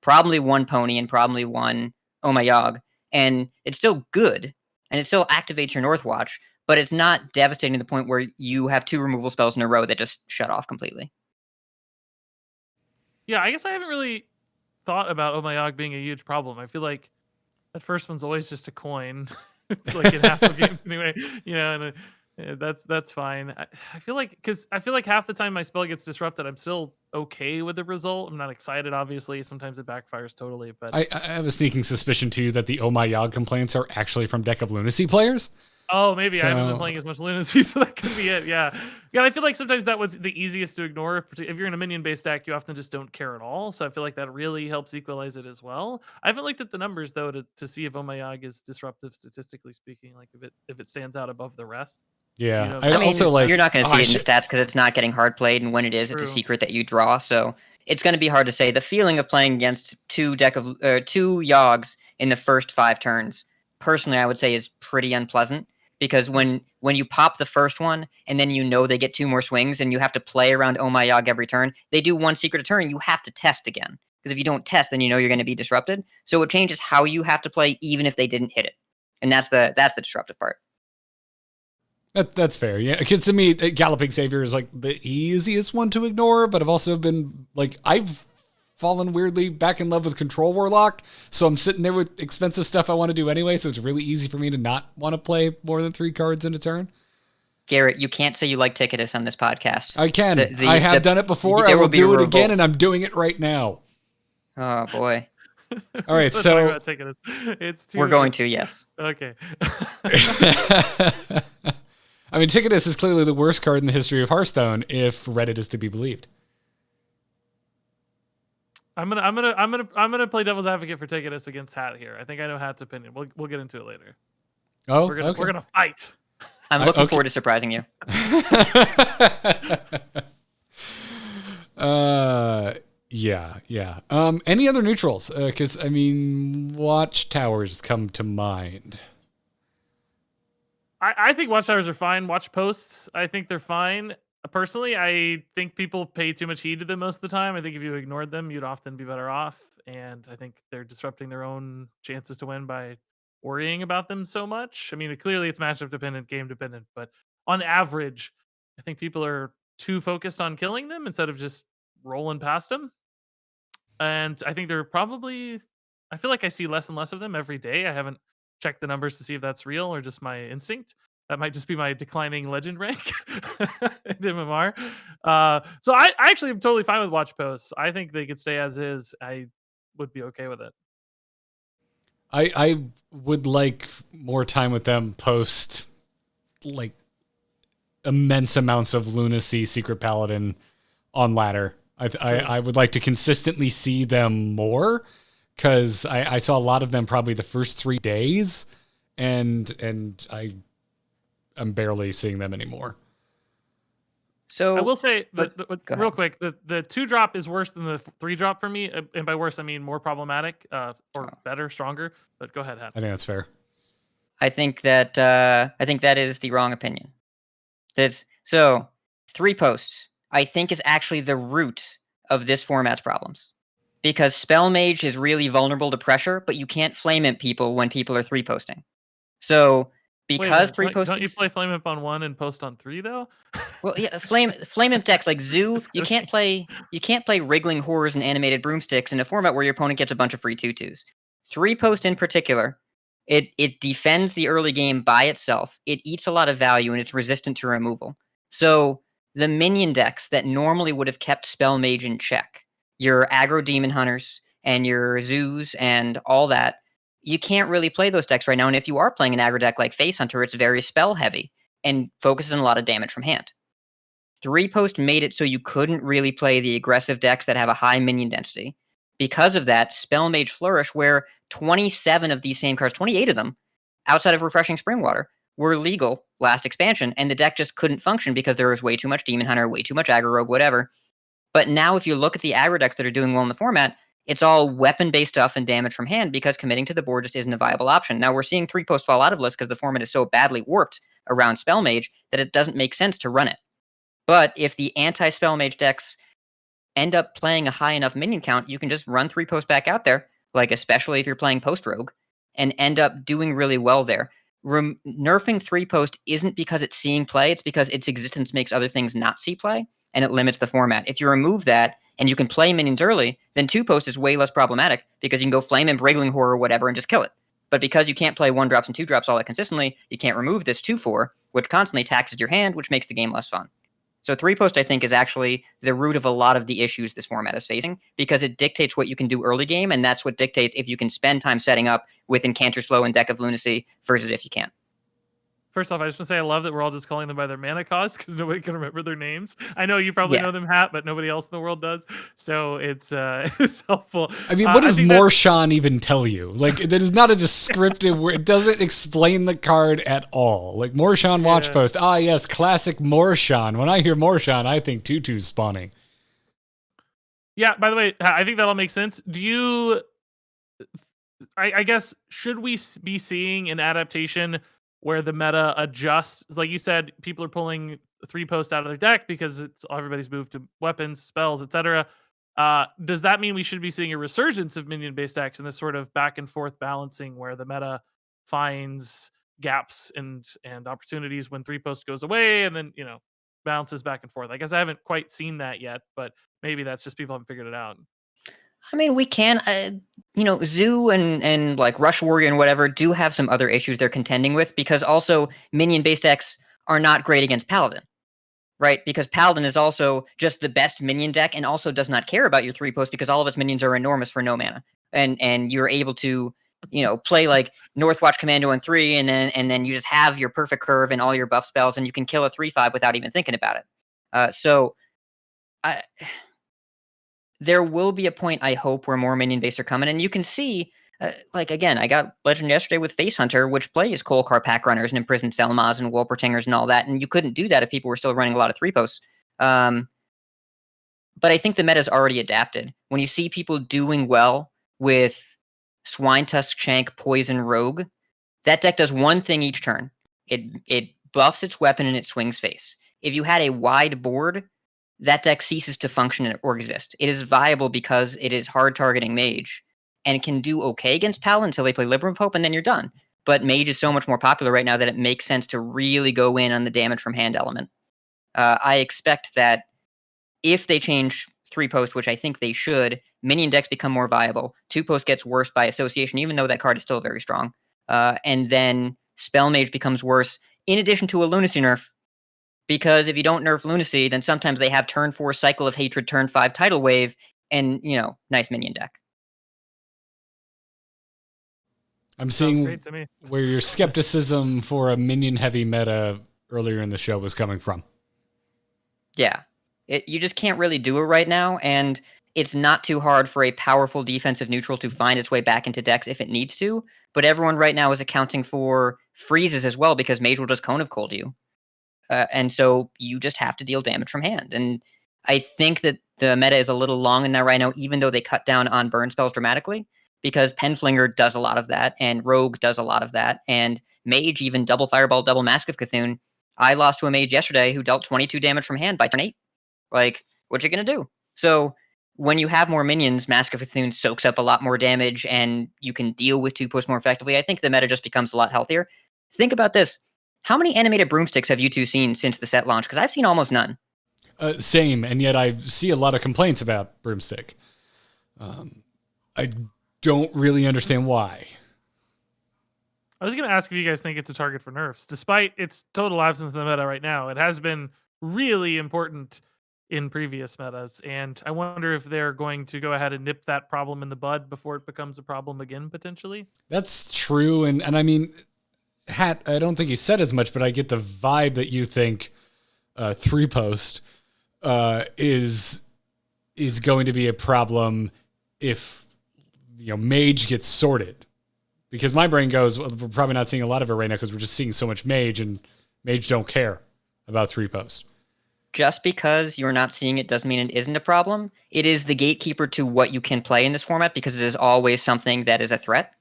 probably 1 pony and probably 1 Oh My Yogg. And it's still good, and it still activates your Northwatch, but it's not devastating to the point where you have 2 removal spells in a row that just shut off completely. Yeah, I guess I haven't really thought about Oh My Yogg being a huge problem. I feel like that first one's always just a coin. It's like in half the games anyway, and that's fine. I feel like half the time my spell gets disrupted, I'm still okay with the result. I'm not excited, obviously. Sometimes it backfires totally, but I have a sneaking suspicion too that the Oh My Yogg complaints are actually from Deck of Lunacy players. Oh, maybe I haven't been playing as much Lunacy, so that could be it. Yeah. I feel like sometimes that was the easiest to ignore. If you're in a minion-based deck, you often just don't care at all. So I feel like that really helps equalize it as well. I haven't looked at the numbers though to see if Oh My Yogg is disruptive statistically speaking, like if it stands out above the rest. Yeah, I mean, also like you're not going to see it in the stats because it's not getting hard played, and when it is, it's a True. secret that you draw. So it's going to be hard to say. The feeling of playing against 2 Yoggs in the first 5 turns personally I would say is pretty unpleasant, because when you pop the first one and then they get 2 more swings and you have to play around Oh My Yogg every turn, they do 1 secret a turn, you have to test again. Because if you don't test, then you're going to be disrupted. So it changes how you have to play even if they didn't hit it. And that's the disruptive part. That's fair. Yeah, because to me, Galloping Savior is like the easiest one to ignore, but I've also been like, I've fallen weirdly back in love with Control Warlock, so I'm sitting there with expensive stuff I want to do anyway, so it's really easy for me to not want to play more than 3 cards in a turn. Garrett, you can't say you like Ticketus on this podcast. I can. I have done it before. I will do it again, and I'm doing it right now. Oh, boy. All right, so... We're going to, yes. Okay. I mean, Ticketus is clearly the worst card in the history of Hearthstone, if Reddit is to be believed. I'm gonna play devil's advocate for Ticketus against Hat here. I think I know Hat's opinion. We'll get into it later. Oh, we're gonna fight. I'm looking forward to surprising you. Yeah. Any other neutrals? Because I mean, Watchtowers come to mind. I think Watchtowers are fine. Watch posts, I think they're fine. Personally, I think people pay too much heed to them most of the time. I think if you ignored them, you'd often be better off. And I think they're disrupting their own chances to win by worrying about them so much. I mean, clearly it's matchup dependent, game dependent, but on average, I think people are too focused on killing them instead of just rolling past them. And I think they're probably, I feel like I see less and less of them every day. I haven't checked the numbers to see if that's real or just my instinct. That might just be my declining legend rank in MMR. So I actually am totally fine with watch posts. I think they could stay as is. I would be okay with it. I would like more time with them post like immense amounts of Lunacy Secret Paladin on ladder. I would like to consistently see them more, because I saw a lot of them probably the first 3 days, and I'm barely seeing them anymore. So I will say real quick, the 2-drop is worse than the 3-drop for me, and by worse I mean more problematic, or better, stronger. But go ahead, Hat. I think that's fair. I think that is the wrong opinion. So 3 posts, I think, is actually the root of this format's problems. Because Spell Mage is really vulnerable to pressure, but you can't flame imp people when people are 3 posting. So because 3 posting, don't you play flame imp on 1 and post on 3 though? Well, yeah, flame imp decks like Zoo, you can't play wriggling horrors and animated broomsticks in a format where your opponent gets a bunch of free 2/2s. 3 post in particular, it defends the early game by itself. It eats a lot of value and it's resistant to removal. So the minion decks that normally would have kept Spell Mage in check, your aggro demon hunters and your zoos and all that, you can't really play those decks right now. And if you are playing an aggro deck like Face Hunter, it's very spell heavy and focuses on a lot of damage from hand. 3 post made it so you couldn't really play the aggressive decks that have a high minion density. Because of that, Spell Mage Flourish, where 27 of these same cards, 28 of them, outside of Refreshing Springwater, were legal last expansion, and the deck just couldn't function because there was way too much Demon Hunter, way too much aggro rogue, whatever. But now if you look at the aggro decks that are doing well in the format, it's all weapon-based stuff and damage from hand, because committing to the board just isn't a viable option. Now we're seeing 3 posts fall out of lists because the format is so badly warped around Spell Mage that it doesn't make sense to run it. But if the anti-Spell Mage decks end up playing a high enough minion count, you can just run 3 posts back out there, like especially if you're playing post rogue, and end up doing really well there. Nerfing 3 post isn't because it's seeing play, it's because its existence makes other things not see play, and it limits the format. If you remove that, and you can play minions early, then 2 post is way less problematic, because you can go flame imp, wriggling horror, or whatever, and just kill it. But because you can't play 1-drops and 2-drops all that consistently, you can't remove this 2/4, which constantly taxes your hand, which makes the game less fun. So 3 post, I think, is actually the root of a lot of the issues this format is facing, because it dictates what you can do early game, and that's what dictates if you can spend time setting up with Incanter Slow and Deck of Lunacy versus if you can't. First off, I just want to say I love that we're all just calling them by their mana cost, because nobody can remember their names. I know you probably know them, Hat, but nobody else in the world does. So it's it's helpful. I mean, what does Morshan even tell you? Like, that is not a descriptive word. It doesn't explain the card at all. Like, Morshan Watch Post. Ah, yes, classic Morshan. When I hear Morshan, I think Tutu's spawning. Yeah, by the way, I think that'll make sense. Do you I guess, should we be seeing an adaptation where the meta adjusts? Like you said, people are pulling 3-post out of their deck because everybody's moved to weapons, spells, etc. Does that mean we should be seeing a resurgence of minion-based decks and this sort of back and forth balancing where the meta finds gaps and opportunities when 3-post goes away, and then bounces back and forth? I guess I haven't quite seen that yet, but maybe that's just people haven't figured it out. I mean, we can, Zoo and like Rush Warrior and whatever do have some other issues they're contending with, because also minion-based decks are not great against Paladin, right? Because Paladin is also just the best minion deck and also does not care about your 3-post because all of its minions are enormous for no mana. And you're able to, play like Northwatch Commando and 3, and then you just have your perfect curve and all your buff spells, and you can kill a 3/5 without even thinking about it. There will be a point, I hope, where more minion-based are coming, and you can see, again, I got Legend yesterday with Face Hunter, which plays Kolkar Pack Runners and Imprisoned Felmaz and Wolpertingers and all that, and you couldn't do that if people were still running a lot of 3-posts. But I think the meta's already adapted. When you see people doing well with Swine Tusk Shank Poison Rogue, that deck does one thing each turn. It buffs its weapon and it swings face. If you had a wide board, that deck ceases to function or exist. It is viable because it is hard targeting Mage, and it can do okay against Paladin until they play Libram of Hope, and then you're done. But Mage is so much more popular right now that it makes sense to really go in on the damage from hand element. I expect that if they change 3-post, which I think they should, minion decks become more viable. 2-post gets worse by association, even though that card is still very strong. And then Spell Mage becomes worse, in addition to a Lunacy nerf. Because if you don't nerf Lunacy, then sometimes they have turn 4 Cycle of Hatred, turn 5 Tidal Wave, and, nice minion deck. I'm seeing where your skepticism for a minion-heavy meta earlier in the show was coming from. Yeah. You just can't really do it right now, and it's not too hard for a powerful defensive neutral to find its way back into decks if it needs to, but everyone right now is accounting for freezes as well, because Mage will just Cone of Cold you. And so you just have to deal damage from hand. And I think that the meta is a little long in that right now, even though they cut down on burn spells dramatically, because Penflinger does a lot of that, and Rogue does a lot of that, and Mage, even double Fireball, double Mask of Cthulhu. I lost to a Mage yesterday who dealt 22 damage from hand by turn 8. Like, what you gonna do? So when you have more minions, Mask of Cthulhu soaks up a lot more damage, and you can deal with 2-post more effectively. I think the meta just becomes a lot healthier. Think about this. How many animated broomsticks have you two seen since the set launch? Because I've seen almost none. Same, and yet I see a lot of complaints about broomstick. I don't really understand why. I was going to ask if you guys think it's a target for nerfs. Despite its total absence in the meta right now, it has been really important in previous metas, and I wonder if they're going to go ahead and nip that problem in the bud before it becomes a problem again, potentially. That's true, and I mean... Hat, I don't think you said as much, but I get the vibe that you think 3-post is going to be a problem if Mage gets sorted. Because my brain goes, well, we're probably not seeing a lot of it right now because we're just seeing so much Mage, and Mage don't care about 3-post. Just because you're not seeing it doesn't mean it isn't a problem. It is the gatekeeper to what you can play in this format, because it is always something that is a threat.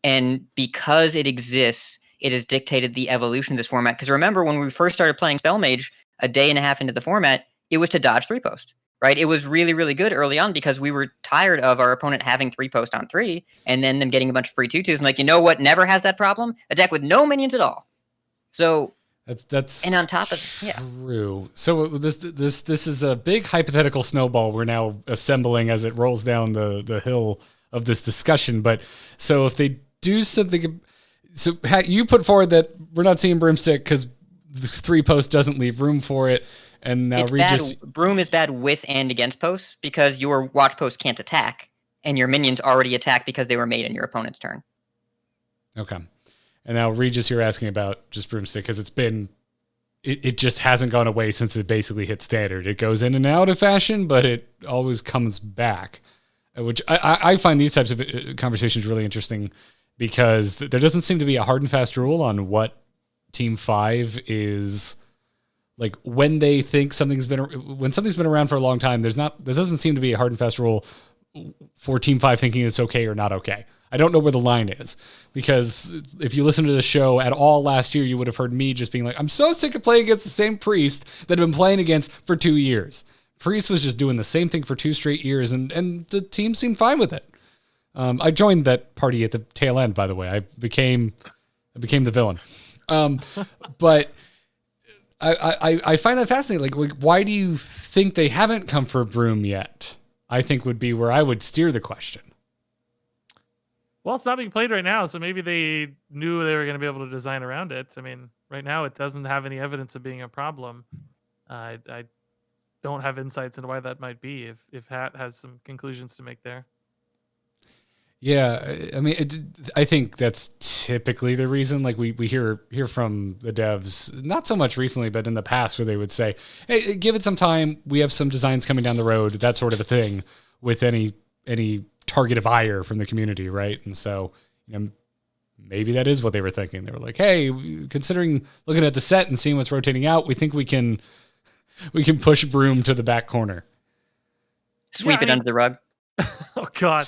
And because it exists, it has dictated the evolution of this format. Because remember, when we first started playing Spell Mage a day and a half into the format, it was to dodge 3-post, right? It was really, really good early on because we were tired of our opponent having 3-post on 3 and then them getting a bunch of free 2/2s. And like, you know what never has that problem? A deck with no minions at all. So that's and on top of true. So this is a big hypothetical snowball we're now assembling as it rolls down the hill of this discussion. But so if they do something... So you put forward that we're not seeing broomstick because the 3-post doesn't leave room for it, and now Regis... Broom is bad with and against posts because your watch post can't attack, and your minions already attack because they were made in your opponent's turn. Okay, and now Regis, you're asking about just broomstick because it just hasn't gone away since it basically hit standard. It goes in and out of fashion, but it always comes back, which I find these types of conversations really interesting. Because there doesn't seem to be a hard and fast rule on what Team 5 is like when they think something's been around for a long time. There doesn't seem to be a hard and fast rule for Team 5 thinking it's okay or not okay. I don't know where the line is, because if you listen to the show at all last year, you would have heard me just being like, I'm so sick of playing against the same priest that I've been playing against for 2 years. Priest was just doing the same thing for 2 straight years, and the team seemed fine with it. I joined that party at the tail end, by the way. I became the villain. But I find that fascinating. Like, why do you think they haven't come for Broom yet? I think would be where I would steer the question. Well, it's not being played right now, so maybe they knew they were going to be able to design around it. I mean, right now it doesn't have any evidence of being a problem. I don't have insights into why that might be. If Hat has some conclusions to make there. Yeah, I mean, I think that's typically the reason. Like we hear from the devs, not so much recently, but in the past, where they would say, "Hey, give it some time. We have some designs coming down the road." That sort of a thing with any target of ire from the community, right? And so, maybe that is what they were thinking. They were like, "Hey, considering looking at the set and seeing what's rotating out, we think we can push Broom to the back corner, Sweep it under the rug." Oh God.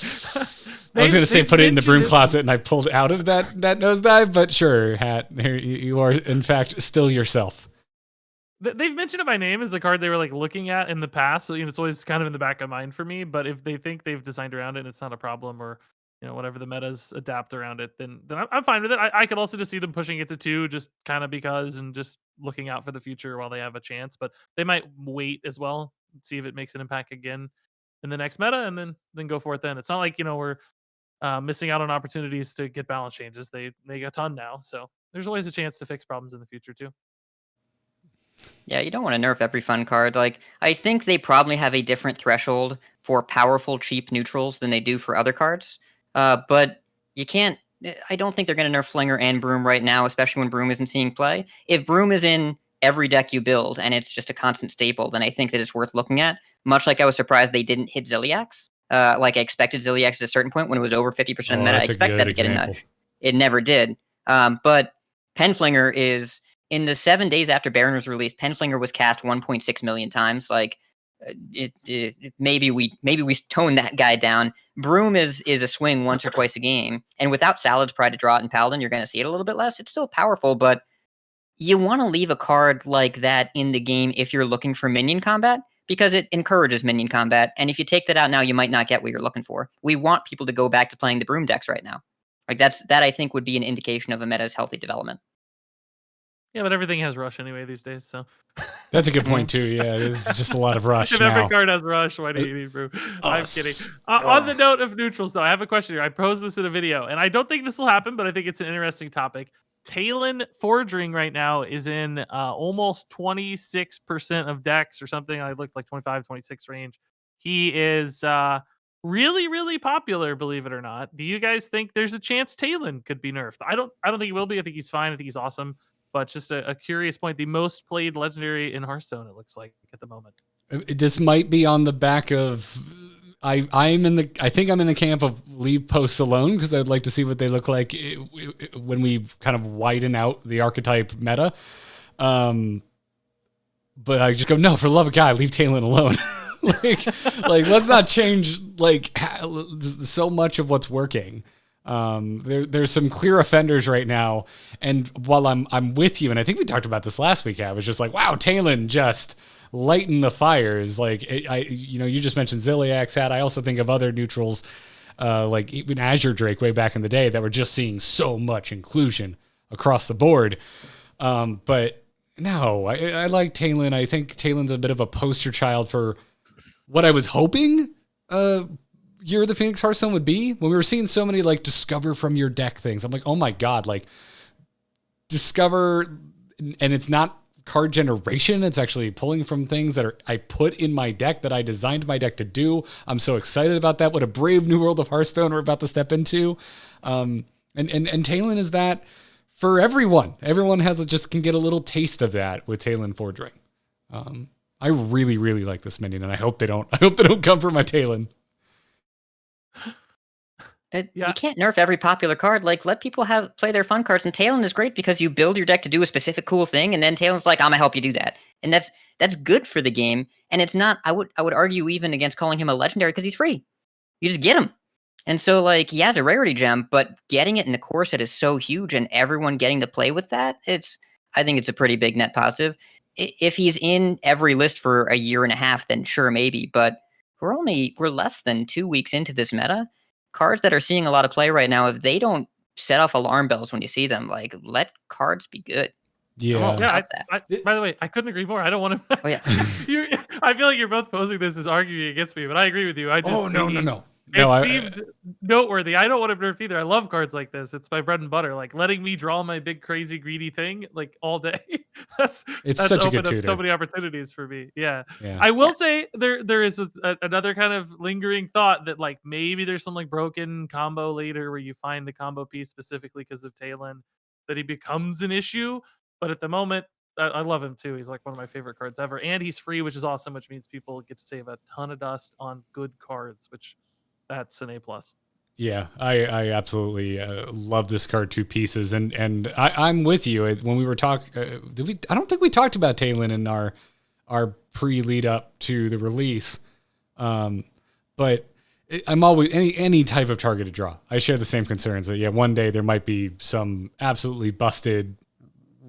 I was going to say put it in the broom closet, and I pulled out of that nosedive, but sure, Hat, you are in fact still yourself. They've mentioned it by name as a card they were like looking at in the past, so it's always kind of in the back of mind for me. But if they think they've designed around it and it's not a problem, or whatever the metas adapt around it, then I'm fine with it. I could also just see them pushing it to 2, just kind of because, and just looking out for the future while they have a chance. But they might wait as well, see if it makes an impact again in the next meta, and then go for it. Then it's not like we're missing out on opportunities to get balance changes. They get a ton now, so there's always a chance to fix problems in the future too. Yeah, you don't want to nerf every fun card. Like, I think they probably have a different threshold for powerful, cheap neutrals than they do for other cards. But you can't. I don't think they're going to nerf Flinger and Broom right now, especially when Broom isn't seeing play. If Broom is in every deck you build and it's just a constant staple, then I think that it's worth looking at. Much like I was surprised they didn't hit Ziliax. Like I expected Ziliax at a certain point when it was over 50% of the meta. I expected that to get a nudge. It never did. But Penflinger is, in the 7 days after Barren was released, Penflinger was cast 1.6 million times. Like, maybe we tone that guy down. Broom is a swing once or twice a game, and without Salad's Pride to draw it and Paladin, you're going to see it a little bit less. It's still powerful, but you want to leave a card like that in the game if you're looking for minion combat, because it encourages minion combat. And if you take that out now, you might not get what you're looking for. We want people to go back to playing the Broom decks right now. Like that I think would be an indication of a meta's healthy development. Yeah, but everything has rush anyway these days, so. That's a good point too. Yeah, there's just a lot of rush if now. Every card has rush, why do you need Broom? I'm kidding. On the note of neutrals, though, I have a question here. I posed this in a video, and I don't think this will happen, but I think it's an interesting topic. Talon Forging right now is in almost 26% of decks or something. I looked like 25, 26 range. He is really, really popular, believe it or not. Do you guys think there's a chance Talon could be nerfed? I don't think he will be. I think he's fine. I think he's awesome. But just a curious point, the most played legendary in Hearthstone, it looks like, at the moment. This might be on the back of... I think I'm in the camp of leave posts alone, because I'd like to see what they look like when we kind of widen out the archetype meta. But I just go, no, for the love of God, leave Talon alone. like let's not change so much of what's working. There's some clear offenders right now, and while I'm with you, and I think we talked about this last week, I was just like, wow, Talon just lighten the fires. Like you just mentioned Ziliax Hat. I also think of other neutrals, like even Azure Drake way back in the day, that were just seeing so much inclusion across the board. But no, I like Talon. I think Talon's a bit of a poster child for what I was hoping Year of the Phoenix Hearthstone would be. When we were seeing so many like discover from your deck things, I'm like, oh my God, like discover, and it's not card generation, it's actually pulling from things that I put in my deck, that I designed my deck to do. I'm so excited about that. What a brave new world of Hearthstone we're about to step into. And Talon is that for everyone. Everyone can get a little taste of that with Talon Forging. I really, really like this minion, and I hope they don't come for my Talon. You can't nerf every popular card. Like, let people play their fun cards. And Talon is great because you build your deck to do a specific cool thing, and then Talon's like, I'm gonna help you do that. And that's good for the game. And it's not. I would argue even against calling him a legendary, because he's free. You just get him, And so, like, yeah, it's a rarity gem, but getting it in the core set is so huge, and everyone getting to play with that, I think it's a pretty big net positive. If he's in every list for a year and a half, then sure, maybe. But we're less than 2 weeks into this meta. Cards that are seeing a lot of play right now, if they don't set off alarm bells when you see them, like, let cards be good. I'm all Yeah. Yeah, about that. by the way, I couldn't agree more. I don't want to. Oh yeah. I feel like you're both posing this as arguing against me, but I agree with you. I just Oh no. It seemed noteworthy. I don't want to nerf either. I love cards like this. It's my bread and butter. Like letting me draw my big crazy greedy thing like all day. It's that's such a opened good up so tutor. many opportunities for me. Yeah. Yeah. I will say there is another kind of lingering thought that like maybe there's some like broken combo later where you find the combo piece specifically because of Talon that he becomes an issue. But at the moment, I love him too. He's like one of my favorite cards ever, and he's free, which is awesome. Which means people get to save a ton of dust on good cards, which that's an A+. Yeah, I absolutely love this card to pieces, and I'm with you. When we were I don't think we talked about Talon in our pre lead up to the release, but I'm always any type of targeted draw. I share the same concerns that one day there might be some absolutely busted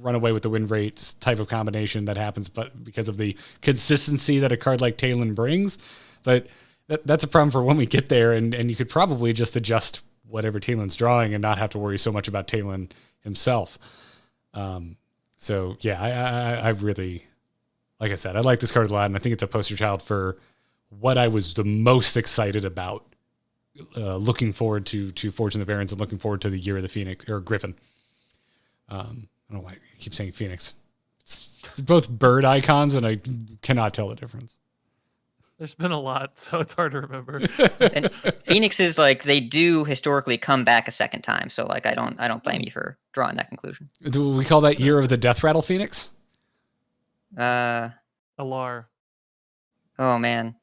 run away with the win rates type of combination that happens, but because of the consistency that a card like Talon brings, but that's a problem for when we get there, and you could probably just adjust whatever Talon's drawing and not have to worry so much about Talon himself. So yeah, I really, like I said, I like this card a lot, and I think it's a poster child for what I was the most excited about. Looking forward to Forging the Barrens and looking forward to the Year of the Phoenix or Griffin. I don't know why I keep saying Phoenix. It's both bird icons, and I cannot tell the difference. There's been a lot, so it's hard to remember. And Phoenixes, like, they do historically come back a second time, so like I don't blame you for drawing that conclusion. Do we call that Year of the Death Rattle Phoenix? Alar. Oh man,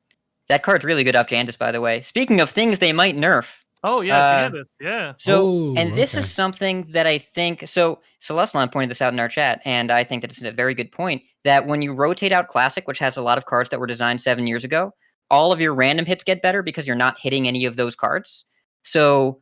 that card's really good off Jandis, by the way. Speaking of things they might nerf. Oh yeah, Jandis, yeah. So, and this okay. is something that I think, so Celestalon pointed this out in our chat, and I think that it's a very good point, that when you rotate out Classic, which has a lot of cards that were designed 7 years ago, all of your random hits get better because you're not hitting any of those cards. So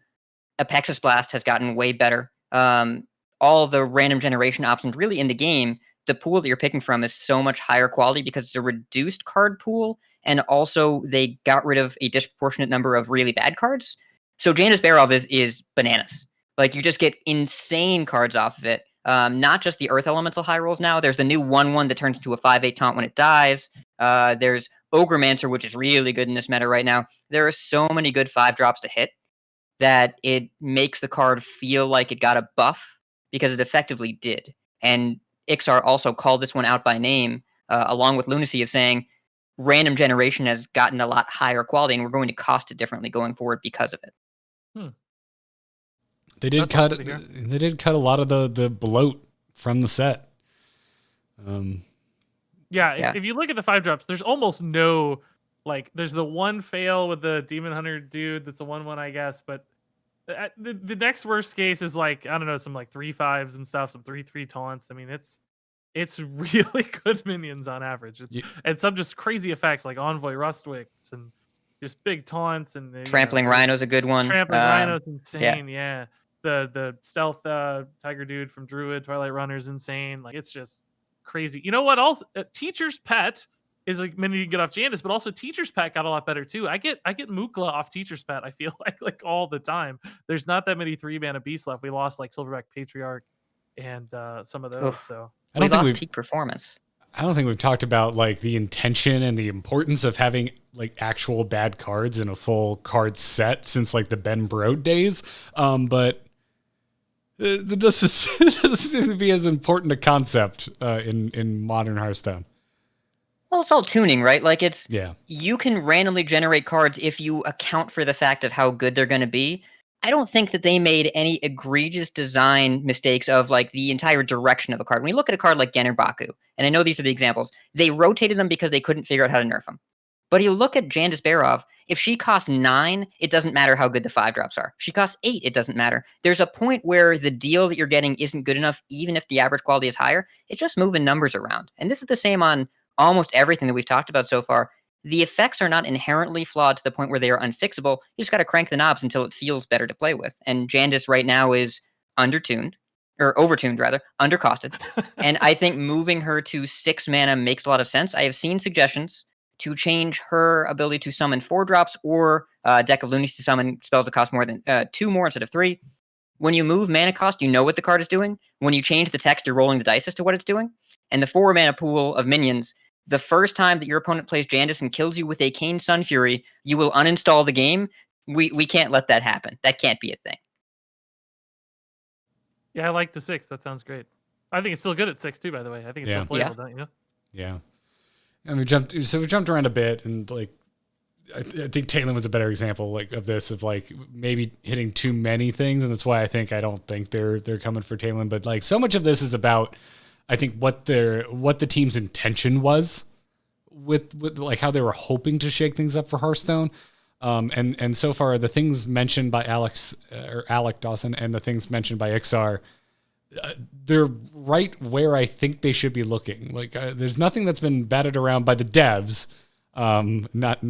Apexis Blast has gotten way better. All the random generation options really in the game, the pool that you're picking from is so much higher quality because it's a reduced card pool, and also they got rid of a disproportionate number of really bad cards. So Jandis Barov is bananas. Like, you just get insane cards off of it. Not just the Earth Elemental high rolls now. There's the new 1/1 that turns into a 5/8 taunt when it dies. There's Ogremancer, which is really good in this meta right now. There are so many good 5-drops to hit that it makes the card feel like it got a buff because it effectively did. And Ixar also called this one out by name, along with Lunacy, of saying random generation has gotten a lot higher quality and we're going to cost it differently going forward because of it. They did cut a lot of the bloat from the set. If you look at the 5-drops, there's almost no, like, there's the one fail with the Demon Hunter dude that's a 1/1, I guess, but the next worst case is like, I don't know, some like 3/5s and stuff, some 3/3 taunts. I mean, it's really good minions on average. And some just crazy effects like Envoy Rustwicks and just big taunts and Trampling Rhino's a good one. Trampling Rhino's insane, yeah. The stealth tiger dude from Druid Twilight Runner's insane. Like, it's just crazy. You know what else? Teacher's Pet is like many you get off Jandis, but also Teacher's Pet got a lot better too. I get Mukla off Teacher's Pet, I feel like all the time. There's not that many 3-mana beasts left. We lost like Silverback Patriarch and some of those. Oof. So we lost peak performance. I don't think we've talked about like the intention and the importance of having like actual bad cards in a full card set since like the Ben Brode days. But it doesn't seem to be as important a concept in modern Hearthstone. Well, it's all tuning, right? Like, you can randomly generate cards if you account for the fact of how good they're going to be. I don't think that they made any egregious design mistakes of like the entire direction of a card. When you look at a card like Genner Baku, and I know these are the examples, they rotated them because they couldn't figure out how to nerf them. But you look at Jandis Barov, if she costs 9, it doesn't matter how good the 5-drops are. If she costs 8, it doesn't matter. There's a point where the deal that you're getting isn't good enough, even if the average quality is higher. It's just moving numbers around. And this is the same on almost everything that we've talked about so far. the effects are not inherently flawed to the point where they are unfixable. You just got to crank the knobs until it feels better to play with. And Jandis right now is undertuned, or overtuned rather, undercosted. And I think moving her to 6 mana makes a lot of sense. I have seen suggestions to change her ability to summon 4 drops or Deck of Lunacy to summon spells that cost more than 2 more instead of 3. When you move mana cost, you know what the card is doing. When you change the text, you're rolling the dice as to what it's doing. And the 4 mana pool of minions, the first time that your opponent plays Jandis and kills you with a Cane Sun Fury, you will uninstall the game. We can't let that happen. That can't be a thing. Yeah, I like the 6. That sounds great. I think it's still good at 6 too, by the way. I think it's still playable, don't you? Yeah. And we jumped around a bit, and like I think Talon was a better example like of this, of like maybe hitting too many things, and that's why I don't think they're coming for Talon. But like so much of this is about, I think, what the team's intention was with like how they were hoping to shake things up for Hearthstone. And so far the things mentioned by Alec Dawson and the things mentioned by Ixar, they're right where I think they should be looking. Like there's nothing that's been batted around by the devs, not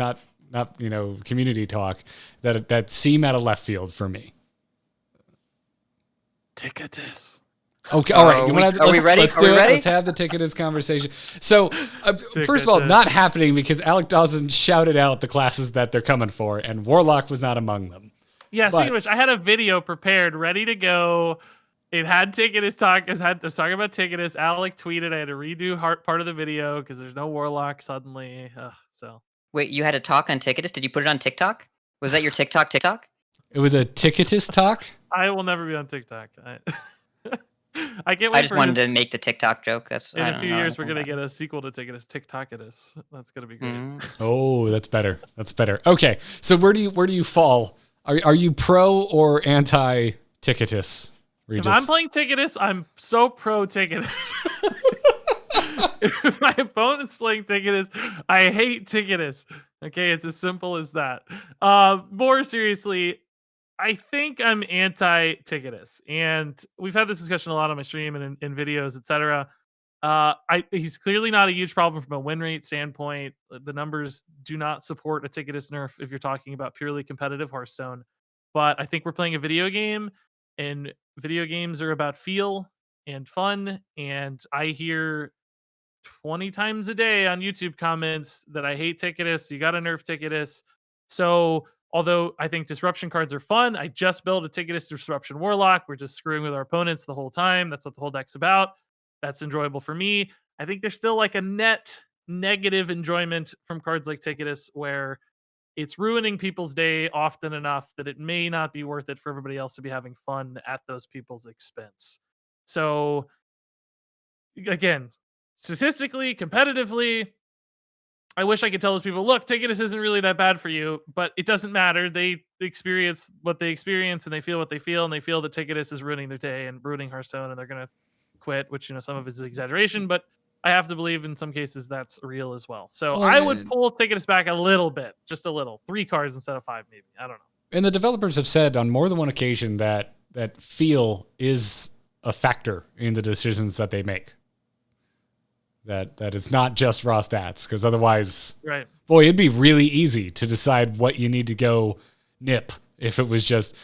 community talk that seem out of left field for me. Ticketus. Okay, all right. Are we ready? Let's have the Ticketus conversation. So, first of all, not happening because Alec Dawson shouted out the classes that they're coming for, and Warlock was not among them. Yeah, speaking of which, I had a video prepared, ready to go. It had Ticketus talk. I was talking about Ticketus. Alec tweeted I had to redo part of the video because there's no Warlock suddenly. So Wait, you had a talk on Ticketus? Did you put it on TikTok? Was that your TikTok? It was a Ticketus talk? I will never be on TikTok. I can't wait. I just wanted to make the TikTok joke. In a few years, we're gonna get a sequel to Ticketus, TikTokitus. That's gonna be great. Oh, that's better. Okay, so where do you fall? Are you pro or anti Ticketus? If I'm playing Ticketus, I'm so pro Ticketus. If my opponent's playing Ticketus, I hate Ticketus. Okay, it's as simple as that. More seriously, I think I'm anti-Ticketus, and we've had this discussion a lot on my stream and in videos, etc. He's clearly not a huge problem from a win rate standpoint. The numbers do not support a Ticketus nerf if you're talking about purely competitive Hearthstone. But I think we're playing a video game, and video games are about feel and fun. And I hear 20 times a day on YouTube comments that I hate Ticketus. You got to nerf Ticketus. So although I think disruption cards are fun, I just built a Ticketus Disruption Warlock. We're just screwing with our opponents the whole time. That's what the whole deck's about. That's enjoyable for me. I think there's still like a net negative enjoyment from cards like Ticketus where it's ruining people's day often enough that it may not be worth it for everybody else to be having fun at those people's expense. So again, statistically, competitively, I wish I could tell those people, look, Ticketus isn't really that bad for you, but it doesn't matter. They experience what they experience and they feel what they feel, and they feel that Ticketus is ruining their day and ruining Hearthstone, and they're going to quit, which, some of it is exaggeration, but I have to believe in some cases that's real as well. So I would pull Ticketus back a little bit, just a little. 3 cards instead of 5, maybe. I don't know. And the developers have said on more than one occasion that feel is a factor in the decisions that they make. That is not just raw stats, because otherwise, right? Boy, it'd be really easy to decide what you need to go nip if it was just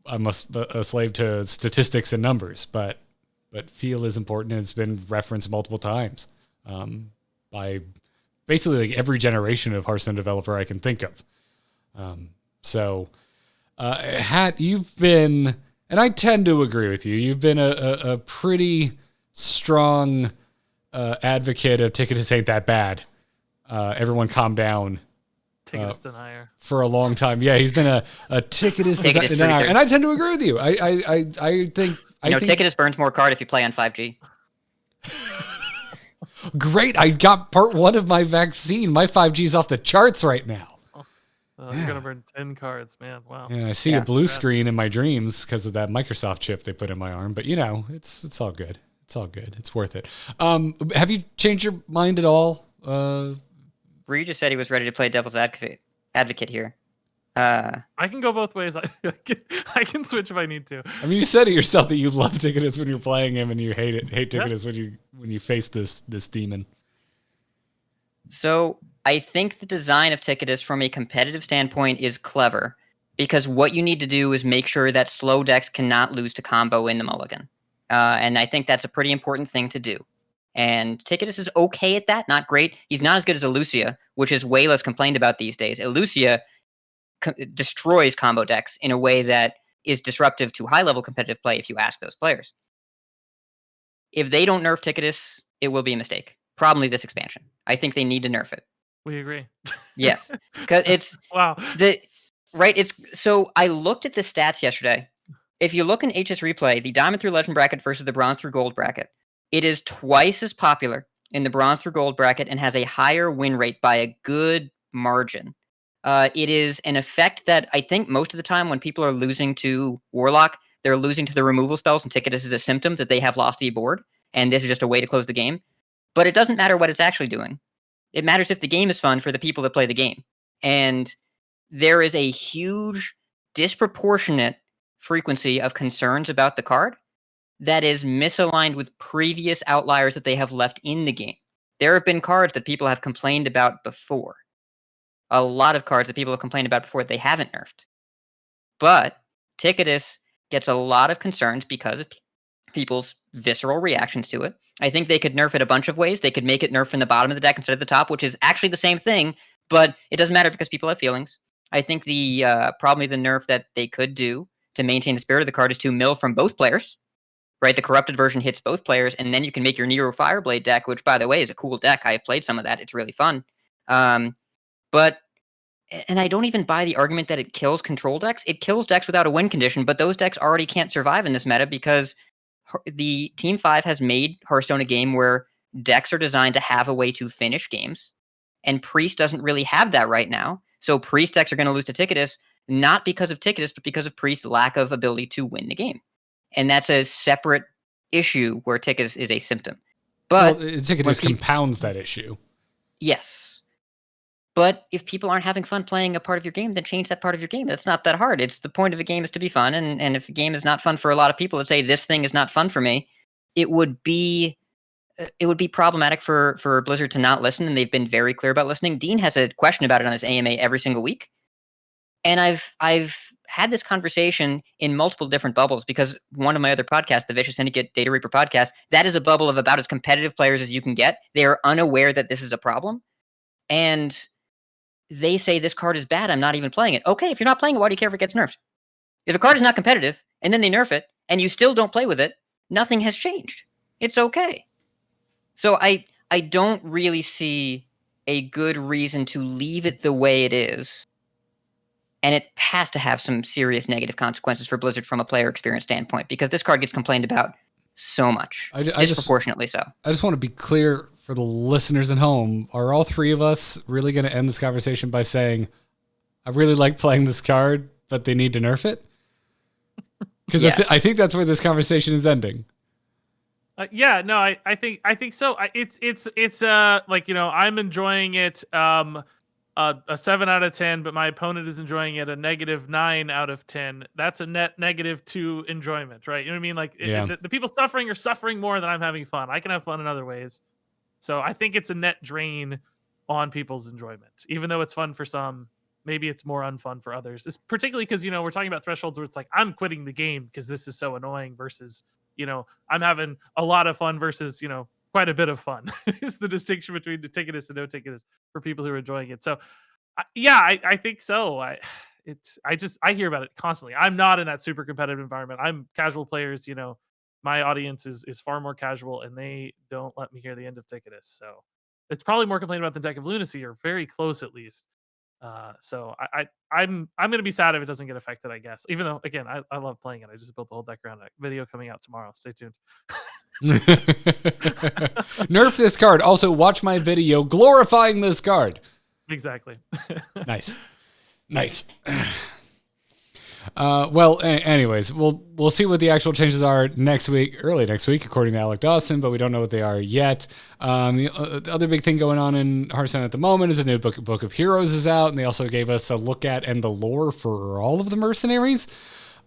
a slave to statistics and numbers. But feel is important, and it's been referenced multiple times by basically like every generation of Hearthstone developer I can think of. Hat, you've been, and I tend to agree with you, you've been a pretty strong advocate of Ticketus ain't that bad. Everyone calm down. Ticketus denier. For a long time. Yeah, he's been a Ticketus denier. And I tend to agree with you. I think... Ticketus burns more card if you play on 5G. Great, I got part 1 of my vaccine. My 5G's off the charts right now. You're going to burn 10 cards, man. Wow. Yeah, I see a blue screen in my dreams because of that Microsoft chip they put in my arm. But, it's all good. It's all good. It's worth it. Have you changed your mind at all? Regis said he was ready to play devil's advocate here. I can go both ways. I can switch if I need to. I mean, you said it yourself that you love Ticketus when you're playing him, and you hate Ticketus when you face this demon. So I think the design of Ticketus from a competitive standpoint is clever, because what you need to do is make sure that slow decks cannot lose to combo in the mulligan. And I think that's a pretty important thing to do. And Ticketus is okay at that, not great. He's not as good as Elucia, which is way less complained about these days. Elucia destroys combo decks in a way that is disruptive to high-level competitive play if you ask those players. If they don't nerf Ticketus, it will be a mistake. Probably this expansion. I think they need to nerf it. We agree. Yes, because it's wow. It's so I looked at the stats yesterday. If you look in HS Replay, the Diamond through Legend bracket versus the Bronze through Gold bracket, it is twice as popular in the Bronze through Gold bracket and has a higher win rate by a good margin. It is an effect that I think most of the time when people are losing to Warlock, they're losing to the removal spells, and Ticketus is a symptom that they have lost the board, and this is just a way to close the game. But it doesn't matter what it's actually doing. It matters if the game is fun for the people that play the game. And there is a huge, disproportionate frequency of concerns about the card that is misaligned with previous outliers that they have left in the game. There have been cards that people have complained about before. A lot of cards that people have complained about before that they haven't nerfed. But Ticketus gets a lot of concerns because of people's visceral reactions to it. I think they could nerf it a bunch of ways. They could make it nerf in the bottom of the deck instead of the top, which is actually the same thing, but it doesn't matter because people have feelings. I think probably the nerf that they could do to maintain the spirit of the card is to mill from both players, right? The corrupted version hits both players, and then you can make your Nero Fireblade deck, which, by the way, is a cool deck. I have played some of that. It's really fun. But I don't even buy the argument that it kills control decks. It kills decks without a win condition, but those decks already can't survive in this meta because the Team 5 has made Hearthstone a game where decks are designed to have a way to finish games, and Priest doesn't really have that right now. So Priest decks are going to lose to Ticketus, not because of Ticketus, but because of Priest's lack of ability to win the game. And that's a separate issue where Ticketus is a symptom. But Ticketus compounds that issue. Yes. But if people aren't having fun playing a part of your game, then change that part of your game. That's not that hard. It's the point of a game is to be fun. And if a game is not fun for a lot of people that say this thing is not fun for me, it would be problematic for Blizzard to not listen. And they've been very clear about listening. Dean has a question about it on his AMA every single week. And I've had this conversation in multiple different bubbles because one of my other podcasts, the Vicious Syndicate Data Reaper podcast, that is a bubble of about as competitive players as you can get. They are unaware that this is a problem. And they say this card is bad, I'm not even playing it. Okay, if you're not playing it, why do you care if it gets nerfed? If a card is not competitive, and then they nerf it, and you still don't play with it, nothing has changed. It's okay. So I don't really see a good reason to leave it the way it is. And it has to have some serious negative consequences for Blizzard from a player experience standpoint, because this card gets complained about so much, disproportionately so. I just want to be clear for the listeners at home. Are all three of us really going to end this conversation by saying, I really like playing this card, but they need to nerf it? Because yes. I think that's where this conversation is ending. Yeah, no, I think so. It's like, you know, I'm enjoying it a 7 out of 10, but my opponent is enjoying it a -9 out of 10. That's a net -2 enjoyment, right? You know what I mean? Like the people suffering are suffering more than I'm having fun. I can have fun in other ways. So I think it's a net drain on people's enjoyment. Even though it's fun for some, maybe it's more unfun for others. It's particularly because, you know, we're talking about thresholds where it's like, I'm quitting the game because this is so annoying versus, you know, I'm having a lot of fun versus, you know, quite a bit of fun is the distinction between the Ticketus and no Ticketus for people who are enjoying it. So I think so. I hear about it constantly. I'm not in that super competitive environment. I'm casual players, you know, my audience is far more casual and they don't let me hear the end of Ticketus. So it's probably more complained about than Deck of Lunacy, or very close at least. So I'm going to be sad if it doesn't get affected, I guess. Even though, again, I love playing it. I just built the whole deck around it. Video coming out tomorrow. Stay tuned. Nerf this card. Also, watch my video glorifying this card. Exactly. Nice. Well, anyways, we'll see what the actual changes are early next week, according to Alec Dawson, but we don't know what they are yet. The other big thing going on in Hearthstone at the moment is a new Book of Heroes is out, and they also gave us a look at and the lore for all of the Mercenaries.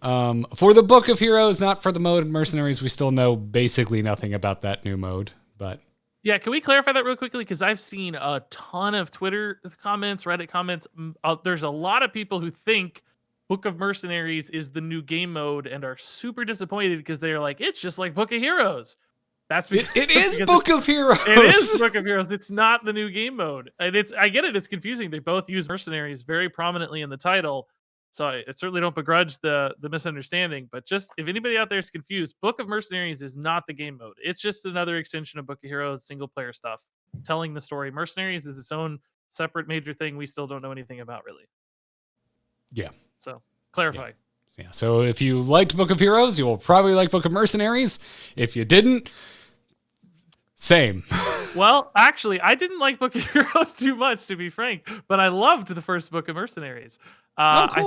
For the Book of Heroes, not for the mode Mercenaries, we still know basically nothing about that new mode, but Yeah, can we clarify that real quickly? Because I've seen a ton of Twitter comments, Reddit comments. There's a lot of people who think Book of Mercenaries is the new game mode and are super disappointed because they're like, it's just like Book of Heroes. That's because, It is Book of Heroes. It is Book of Heroes. It's not the new game mode. And I get it. It's confusing. They both use mercenaries very prominently in the title. So I certainly don't begrudge the misunderstanding. But just if anybody out there is confused, Book of Mercenaries is not the game mode. It's just another extension of Book of Heroes single player stuff, telling the story. Mercenaries is its own separate major thing we still don't know anything about, really. Yeah. So clarify. Yeah. So if you liked Book of Heroes, you will probably like Book of Mercenaries. If you didn't, same. Well, actually, I didn't like Book of Heroes too much, to be frank, but I loved the first Book of Mercenaries. Cool. I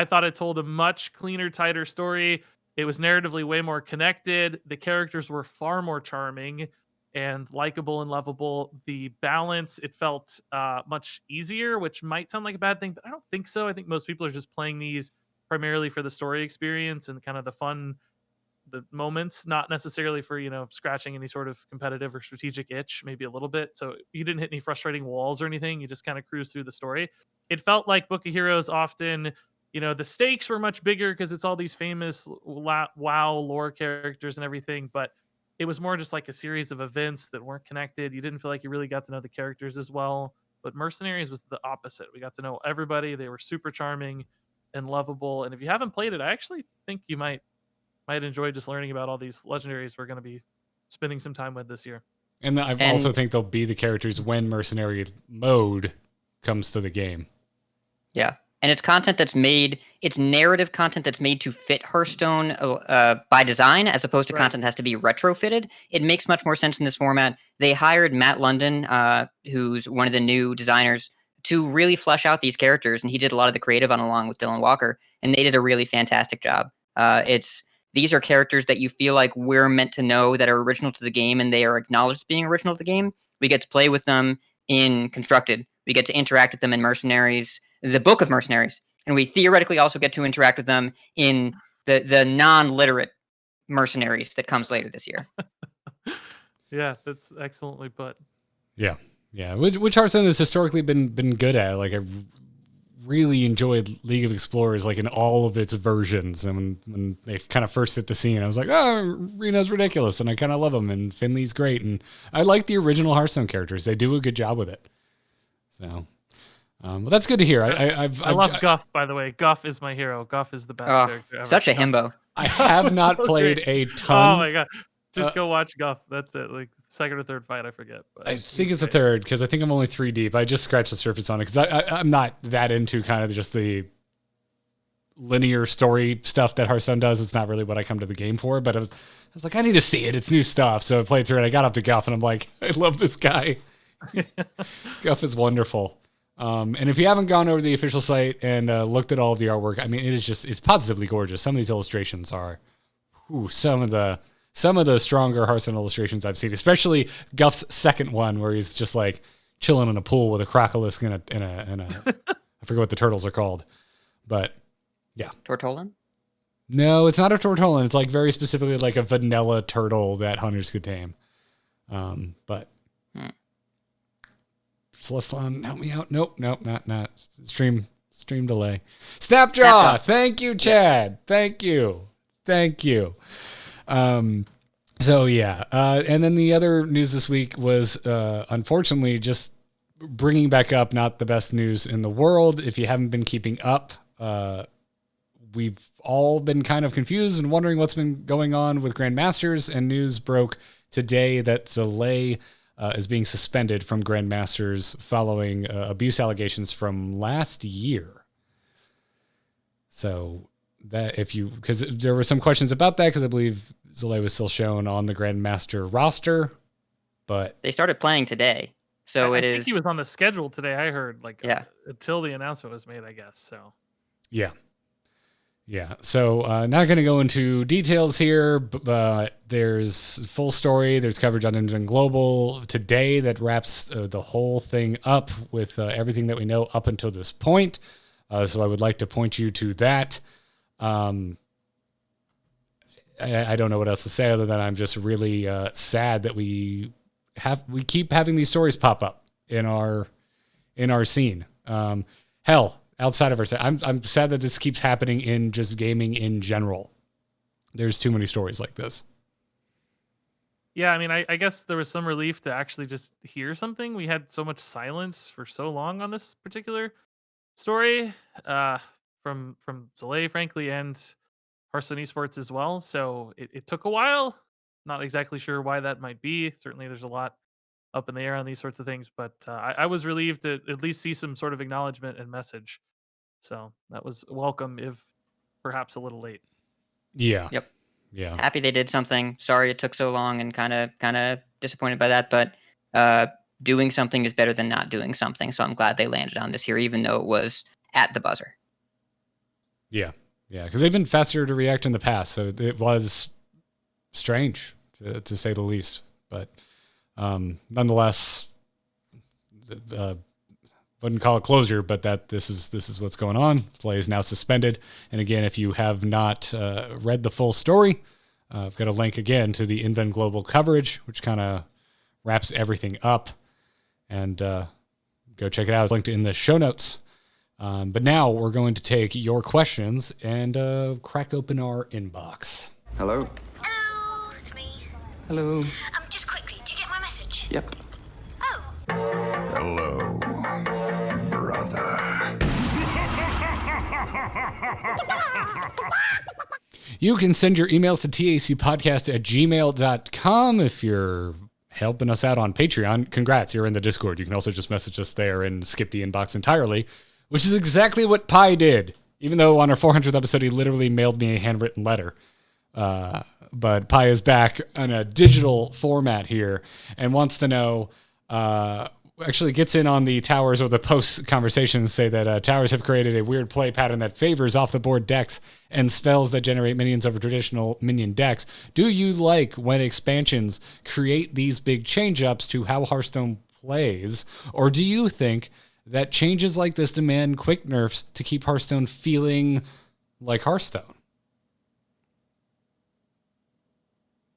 thought it told a much cleaner, tighter story. It was narratively way more connected. The characters were far more charming and likable and lovable. The balance, it felt much easier, which might sound like a bad thing, but I don't think so. I think most people are just playing these primarily for the story experience and kind of the moments, not necessarily for, scratching any sort of competitive or strategic itch, maybe a little bit. So you didn't hit any frustrating walls or anything. You just kind of cruise through the story. It felt like Book of Heroes often, the stakes were much bigger because it's all these famous WoW lore characters and everything, but it was more just like a series of events that weren't connected. You didn't feel like you really got to know the characters as well. But Mercenaries was the opposite. We got to know everybody. They were super charming and lovable. And if you haven't played it, I actually think you might enjoy just learning about all these legendaries we're going to be spending some time with this year. And I also think they'll be the characters when mercenary mode comes to the game. Yeah. And it's narrative content that's made to fit Hearthstone by design, as opposed to content that has to be retrofitted. It makes much more sense in this format. They hired Matt London, who's one of the new designers, to really flesh out these characters. And he did a lot of the creative along with Dylan Walker. And they did a really fantastic job. These are characters that you feel like we're meant to know, that are original to the game, and they are acknowledged as being original to the game. We get to play with them in Constructed. We get to interact with them in Mercenaries, the Book of Mercenaries. And we theoretically also get to interact with them in the non-literate Mercenaries that comes later this year. Yeah, that's excellently put. Yeah. Yeah. Which Hearthstone has historically been good at. Like, I really enjoyed League of Explorers, like in all of its versions. And when they kind of first hit the scene, I was like, oh, Reno's ridiculous, and I kind of love him, and Finley's great, and I like the original Hearthstone characters. They do a good job with it. So, well, that's good to hear. I love Guff, by the way. Guff is my hero. Guff is the best character ever. Such a himbo. I have not played a ton. Oh my god. Just go watch Guff. That's it. Like second or third fight, I forget. But I think it's the third, because I think I'm only 3 deep. I just scratched the surface on it because I'm not that into kind of just the linear story stuff that Hearthstone does. It's not really what I come to the game for. But I was like, I need to see it. It's new stuff. So I played through it. I got up to Guff, and I'm like, I love this guy. Guff is wonderful. And if you haven't gone over the official site and looked at all of the artwork, I mean, it's positively gorgeous. Some of these illustrations are some of the stronger Hearthstone illustrations I've seen, especially Guff's second one, where he's just like chilling in a pool with a crocolisk and a I forget what the turtles are called, but yeah. Tortolan? No, it's not a tortolan. It's like very specifically like a vanilla turtle that hunters could tame. But Celestion, help me out. Nope, not. Stream delay. Snapjaw. Thank you, Chad. Thank you. So yeah, and then the other news this week was unfortunately just bringing back up not the best news in the world. If you haven't been keeping up, we've all been kind of confused and wondering what's been going on with Grandmasters, and news broke today that Zalay is being suspended from Grandmasters following abuse allegations from last year. So that because there were some questions about that, because I believe Zalay was still shown on the Grandmaster roster, but they started playing today. So I think he was on the schedule today. I heard until the announcement was made, I guess. So yeah. So not going to go into details here, but there's full story. There's coverage on Engine Global today that wraps the whole thing up with everything that we know up until this point. So I would like to point you to that. I don't know what else to say other than I'm just really sad that we keep having these stories pop up in our scene. Hell, outside of our scene, I'm sad that this keeps happening in just gaming in general. There's too many stories like this. Yeah, I mean, I guess there was some relief to actually just hear something. We had so much silence for so long on this particular story, from Soleil, frankly, and Hearthstone Esports as well. So it took a while. Not exactly sure why that might be. Certainly, there's a lot up in the air on these sorts of things, but I was relieved to at least see some sort of acknowledgement and message. So that was welcome, if perhaps a little late. Yeah. Yep. Yeah. Happy they did something. Sorry it took so long, and kind of disappointed by that. But doing something is better than not doing something. So I'm glad they landed on this here, even though it was at the buzzer. Yeah. Yeah. Because they've been faster to react in the past, so it was strange to say the least. But nonetheless, wouldn't call it closure, but that this is what's going on. Play is now suspended. And again, if you have not read the full story, I've got a link again to the InVen Global coverage, which kind of wraps everything up. And go check it out. It's linked in the show notes. But now we're going to take your questions and crack open our inbox. Hello? Hello, it's me. Hello. Just quickly, do you get my message? Yep. Oh, Hello, brother. You can send your emails to tacpodcast@gmail.com if you're helping us out on Patreon. Congrats, you're in the Discord. You can also just message us there and skip the inbox entirely, which is exactly what Pi did. Even though on our 400th episode, he literally mailed me a handwritten letter. But Pi is back in a digital format here and wants to know, actually gets in on the towers, or the post conversations say that towers have created a weird play pattern that favors off the board decks and spells that generate minions over traditional minion decks. Do you like when expansions create these big change ups to how Hearthstone plays, or do you think that changes like this demand quick nerfs to keep Hearthstone feeling like Hearthstone?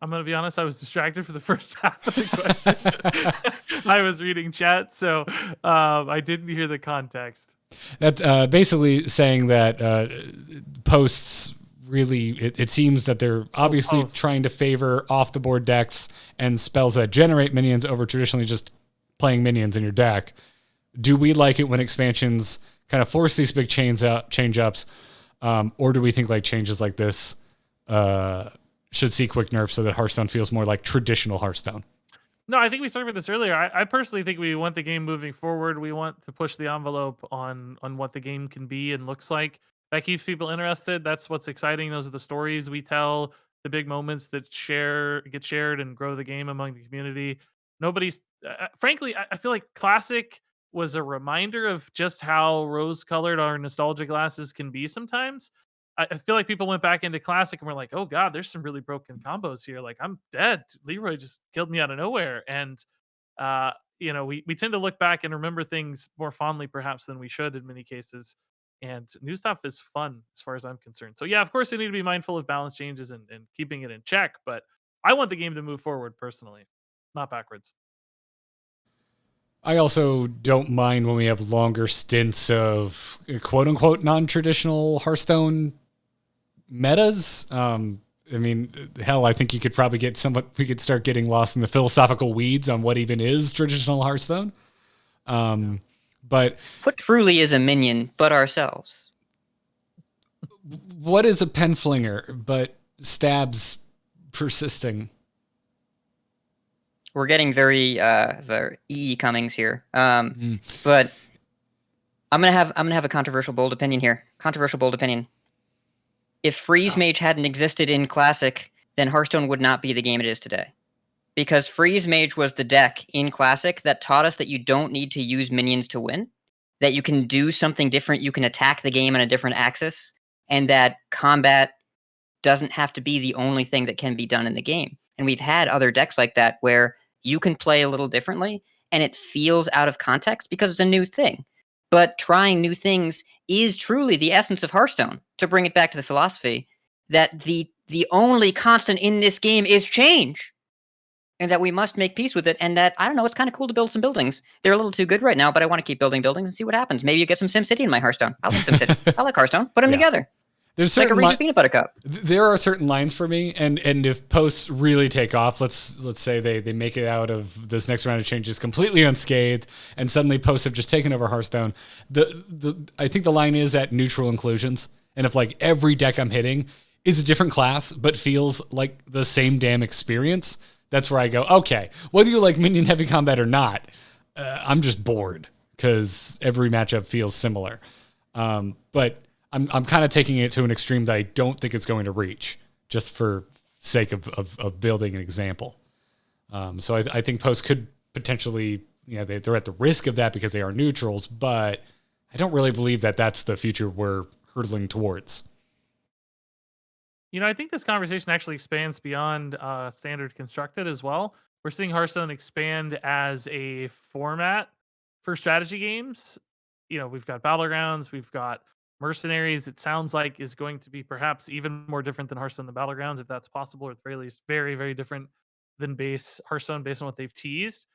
I'm going to be honest, I was distracted for the first half of the question. I was reading chat, so I didn't hear the context. That's basically saying that posts really, it seems that they're obviously trying to favor off-the-board decks and spells that generate minions over traditionally just playing minions in your deck. Do we like it when expansions kind of force these big change-ups, or do we think like changes like this should see quick nerfs so that Hearthstone feels more like traditional Hearthstone? No, I think we talked about this earlier. I personally think we want the game moving forward. We want to push the envelope on what the game can be and looks like. That keeps people interested. That's what's exciting. Those are the stories we tell, the big moments that get shared and grow the game among the community. Nobody's, frankly, I feel like Classic was a reminder of just how rose-colored our nostalgia glasses can be sometimes. I feel like people went back into Classic and were like, oh God, there's some really broken combos here. Like, I'm dead. Leroy just killed me out of nowhere. And, we tend to look back and remember things more fondly perhaps than we should in many cases. And new stuff is fun as far as I'm concerned. So yeah, of course we need to be mindful of balance changes and keeping it in check. But I want the game to move forward personally, not backwards. I also don't mind when we have longer stints of quote unquote non-traditional Hearthstone metas. I mean, hell, I think you could probably we could start getting lost in the philosophical weeds on what even is traditional Hearthstone. But what truly is a minion but ourselves? What is a penflinger but stabs persisting? We're getting very E Cummings here. But I'm gonna have a controversial bold opinion here. If Freeze Mage hadn't existed in Classic, then Hearthstone would not be the game it is today. Because Freeze Mage was the deck in Classic that taught us that you don't need to use minions to win, that you can do something different, you can attack the game on a different axis, and that combat doesn't have to be the only thing that can be done in the game. And we've had other decks like that where you can play a little differently, and it feels out of context because it's a new thing. But trying new things is truly the essence of Hearthstone. To bring it back to the philosophy, that the only constant in this game is change. and that we must make peace with it, and that, I don't know, it's kind of cool to build some buildings. They're a little too good right now, but I want to keep building buildings and see what happens. Maybe you get some SimCity in my Hearthstone. I like SimCity. I like Hearthstone. Put them together. There's like a certain Reese's peanut butter cup. There are certain lines for me, and if posts really take off, let's say they make it out of this next round of changes completely unscathed, and suddenly posts have just taken over Hearthstone. I think the line is at neutral inclusions, and if like every deck I'm hitting is a different class but feels like the same damn experience, that's where I go, okay, whether you like minion heavy combat or not, I'm just bored because every matchup feels similar. But I'm kind of taking it to an extreme that I don't think it's going to reach, just for sake of building an example. So I think posts could potentially, they're at the risk of that because they are neutrals, but I don't really believe that that's the future we're hurtling towards. I think this conversation actually expands beyond standard constructed as well. We're seeing Hearthstone expand as a format for strategy games. We've got Battlegrounds, we've got Mercenaries. It sounds like is going to be perhaps even more different than Hearthstone the Battlegrounds, if that's possible, or at the very least very, very different than base Hearthstone based on what they've teased.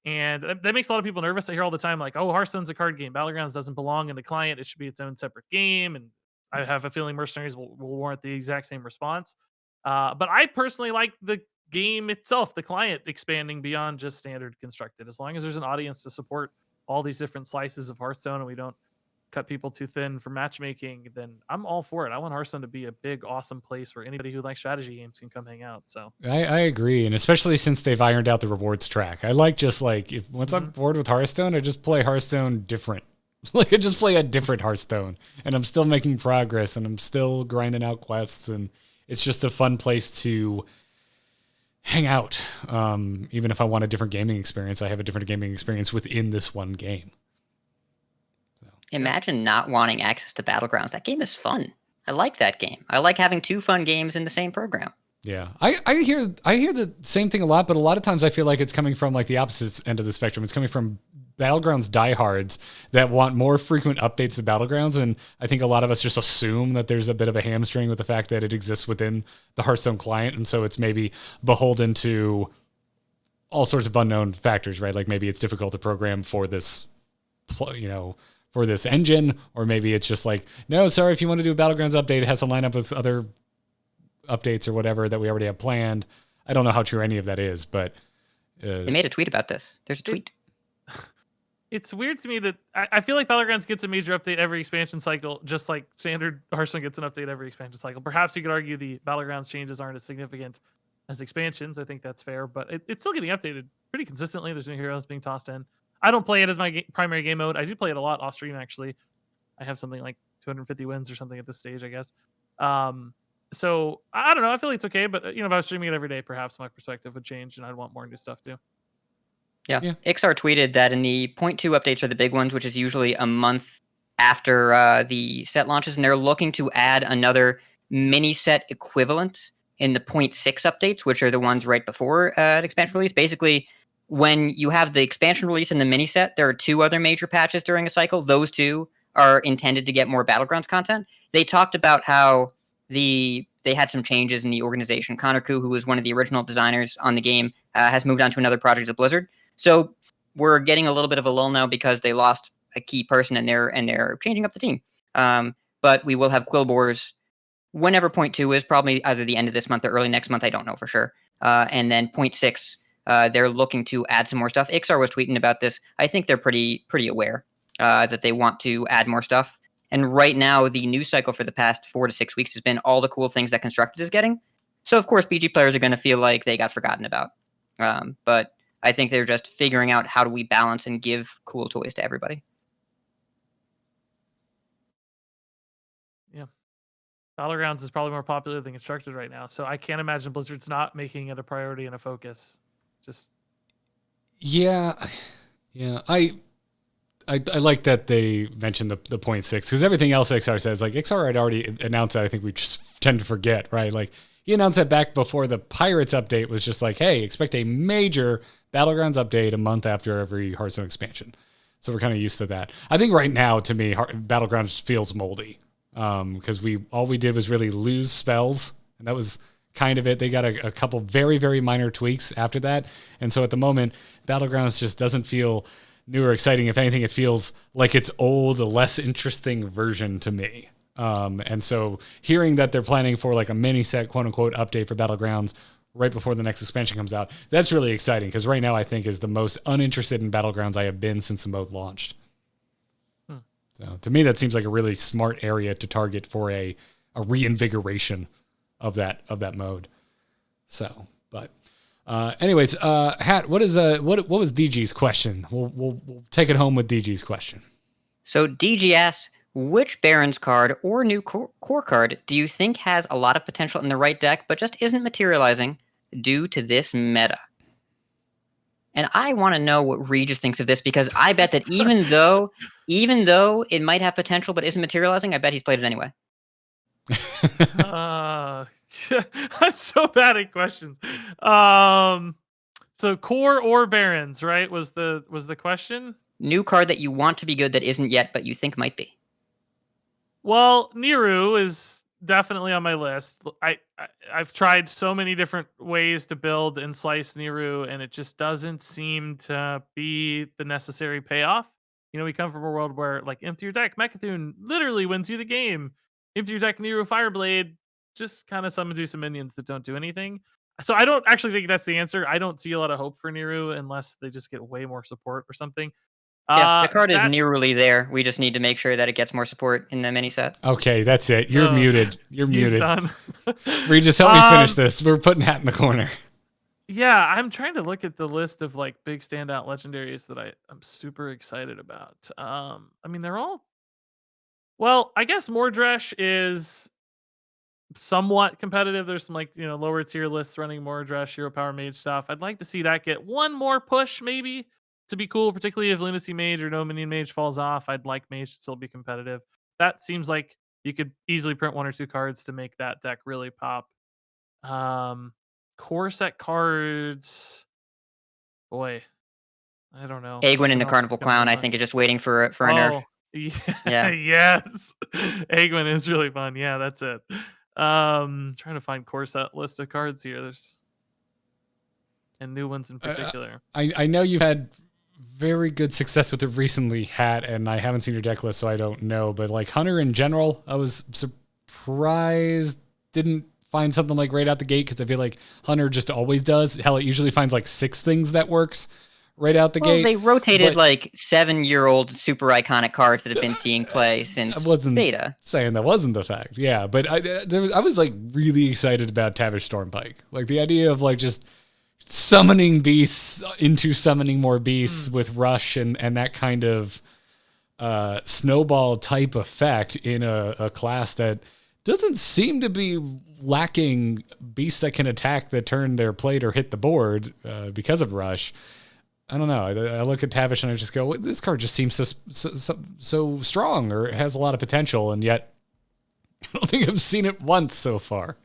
And that makes a lot of people nervous. I hear all the time, like, oh, Hearthstone's a card game. Battlegrounds doesn't belong in the client. It should be its own separate game. And I have a feeling Mercenaries will warrant the exact same response. But I personally like the game itself, the client, expanding beyond just standard constructed. As long as there's an audience to support all these different slices of Hearthstone and we don't cut people too thin for matchmaking, then I'm all for it. I want Hearthstone to be a big, awesome place where anybody who likes strategy games can come hang out. So I agree, and especially since they've ironed out the rewards track. I like just like if once I'm bored with Hearthstone, I just play Hearthstone different. Like I just play a different Hearthstone, and I'm still making progress, and I'm still grinding out quests, and it's just a fun place to hang out. Even if I want a different gaming experience, I have a different gaming experience within this one game. Imagine not wanting access to Battlegrounds. That game is fun. I like that game. I like having two fun games in the same program. Yeah, I hear the same thing a lot, but a lot of times I feel like it's coming from like the opposite end of the spectrum. It's coming from Battlegrounds diehards that want more frequent updates to Battlegrounds, and I think a lot of us just assume that there's a bit of a hamstring with the fact that it exists within the Hearthstone client, and so it's maybe beholden to all sorts of unknown factors, right? Like maybe it's difficult to program for this, for this engine, or maybe it's just like, no, sorry, if you want to do a Battlegrounds update, it has to line up with other updates or whatever that we already have planned. I don't know how true any of that is, but they made a tweet about this. There's a tweet. It's weird to me that I feel like Battlegrounds gets a major update every expansion cycle, just like standard Hearthstone gets an update every expansion cycle. Perhaps you could argue the Battlegrounds changes aren't as significant as expansions. I think that's fair, but it's still getting updated pretty consistently. There's new heroes being tossed in. I don't play it as my primary game mode. I do play it a lot off stream, actually. I have something like 250 wins or something at this stage, I guess. So I don't know. I feel like it's okay, but if I was streaming it every day, perhaps my perspective would change and I'd want more new stuff too. Yeah. XR tweeted that in the 0.2 updates are the big ones, which is usually a month after the set launches, and they're looking to add another mini set equivalent in the 0.6 updates, which are the ones right before expansion release. Basically, when you have the expansion release and the mini set, there are two other major patches during a cycle. Those two are intended to get more Battlegrounds content. They talked about how they had some changes in the organization. Connor Koo, who was one of the original designers on the game, has moved on to another project at Blizzard. So we're getting a little bit of a lull now because they lost a key person and they're changing up the team. But we will have Quillbores whenever 0.2 is, probably either the end of this month or early next month. I don't know for sure. And then 0.6, they're looking to add some more stuff. Ixar was tweeting about this. I think they're pretty aware that they want to add more stuff. And right now, the news cycle for the past 4 to 6 weeks has been all the cool things that Constructed is getting. So, of course, BG players are going to feel like they got forgotten about. But I think they're just figuring out how do we balance and give cool toys to everybody. Yeah. Battlegrounds is probably more popular than Constructed right now. So I can't imagine Blizzard's not making it a priority and a focus. Just. Yeah. I like that they mentioned the 0.6 because everything else XR says, like XR had already announced that. I think we just tend to forget, right? Like he announced that back before the Pirates update was just like, hey, expect a major Battlegrounds update a month after every Hearthstone expansion. So we're kind of used to that. I think right now, to me, Battlegrounds feels moldy because all we did was really lose spells, and that was kind of it. They got a couple very, very minor tweaks after that. And so at the moment, Battlegrounds just doesn't feel new or exciting. If anything, it feels like its old, less interesting version to me. And so hearing that they're planning for like a mini set, quote unquote, update for Battlegrounds right before the next expansion comes out, that's really exciting because right now I think is the most uninterested in Battlegrounds I have been since the mode launched. So to me, that seems like a really smart area to target for a reinvigoration of that mode. So, but anyways, Hat, what was DG's question? We'll take it home with DG's question. So DG asks, which Barrens card or new core card do you think has a lot of potential in the right deck, but just isn't materializing due to this meta? And I want to know what Regis thinks of this, because I bet that even though it might have potential but isn't materializing, I bet he's played it anyway. I'm so bad at questions. So core or Barrens, right? Was the question? New card that you want to be good that isn't yet, but you think might be. Well, Neeruly is definitely on my list. I've tried so many different ways to build and slice Neeruly, and it just doesn't seem to be the necessary payoff. You know, we come from a world where like empty your deck, Mecha'thun literally wins you the game. Empty your deck, Neeruly Fireblade just kind of summons you some minions that don't do anything. So I don't actually think that's the answer. I don't see a lot of hope for Neeruly unless they just get way more support or something. Yeah, the card is that- Neeruly there. We just need to make sure that it gets more support in the mini set. Okay, that's it. You're muted. You're he's muted. done. Regis, help me finish this. We're putting Hat in the corner. Yeah, I'm trying to look at the list of like big standout legendaries that I'm super excited about. I mean, they're all. Well, I guess Mordresh is somewhat competitive. There's some like lower tier lists running Mordresh, Hero Power Mage stuff. I'd like to see that get one more push, maybe, to be cool. Particularly if Lunacy Mage or No Minion Mage falls off, I'd like Mage to still be competitive. That seems like you could easily print 1 or 2 cards to make that deck really pop. Core set cards. Boy, I don't know. Aegwynn and the Nothing else Carnival comes to Clown, I mind. think, is just waiting for a nerf. Yeah. Yes. Aegwynn is really fun. Yeah, that's it. Trying to find core set list of cards here. There's and new ones in particular. I know you've had very good success with it recently, Hat, and I haven't seen your deck list, so I don't know. But like Hunter in general, I was surprised didn't find something like right out the gate, because I feel like Hunter just always does. Hell, it usually finds like 6 things that works right out the gate. They rotated like 7-year-old super iconic cards that have been seeing play since beta. Saying that wasn't the fact. Yeah, but I was like really excited about Tavish Stormpike. Like the idea of like just summoning beasts into summoning more beasts with Rush and that kind of snowball type effect in a class that doesn't seem to be lacking beasts that can attack the turn they're played or hit the board because of Rush. I don't know. I look at Tavish and I just go, this card just seems so strong, or it has a lot of potential, and yet I don't think I've seen it once so far.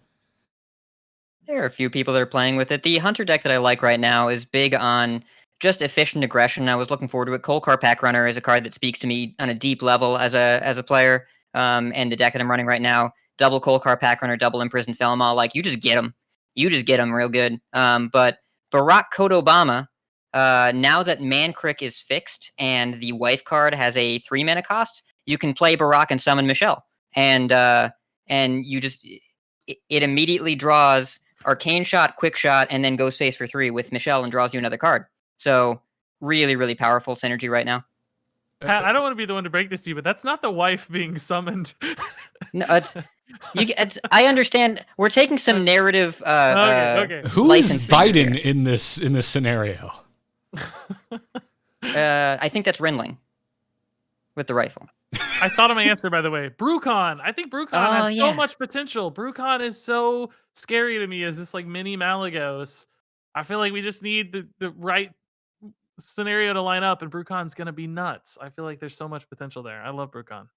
There are a few people that are playing with it. The Hunter deck that I like right now is big on just efficient aggression. I was looking forward to it. Coldcar Pack Runner is a card that speaks to me on a deep level as a player. And the deck that I'm running right now, double Coldcar Pack Runner, double Imprisoned Felmaw, like you just get them. You just get them real good. But Barack Code Obama, now that Mankrik is fixed and the wife card has a 3 mana cost, you can play Barack and summon Michelle. And you just it immediately draws Arcane Shot, Quick Shot, and then goes face for 3 with Michelle and draws you another card. So really, really powerful synergy right now. Pat, I don't want to be the one to break this to you, but that's not the wife being summoned. No, I understand. We're taking some narrative. Okay. Who is licensing Biden here. in this scenario? I think that's Rinling with the rifle. I thought of my answer, by the way. Brucon. I think Brucon has so much potential. Brucon is so scary to me as this like mini Malagos. I feel like we just need the right scenario to line up, and Brucon's going to be nuts. I feel like there's so much potential there. I love Brucon.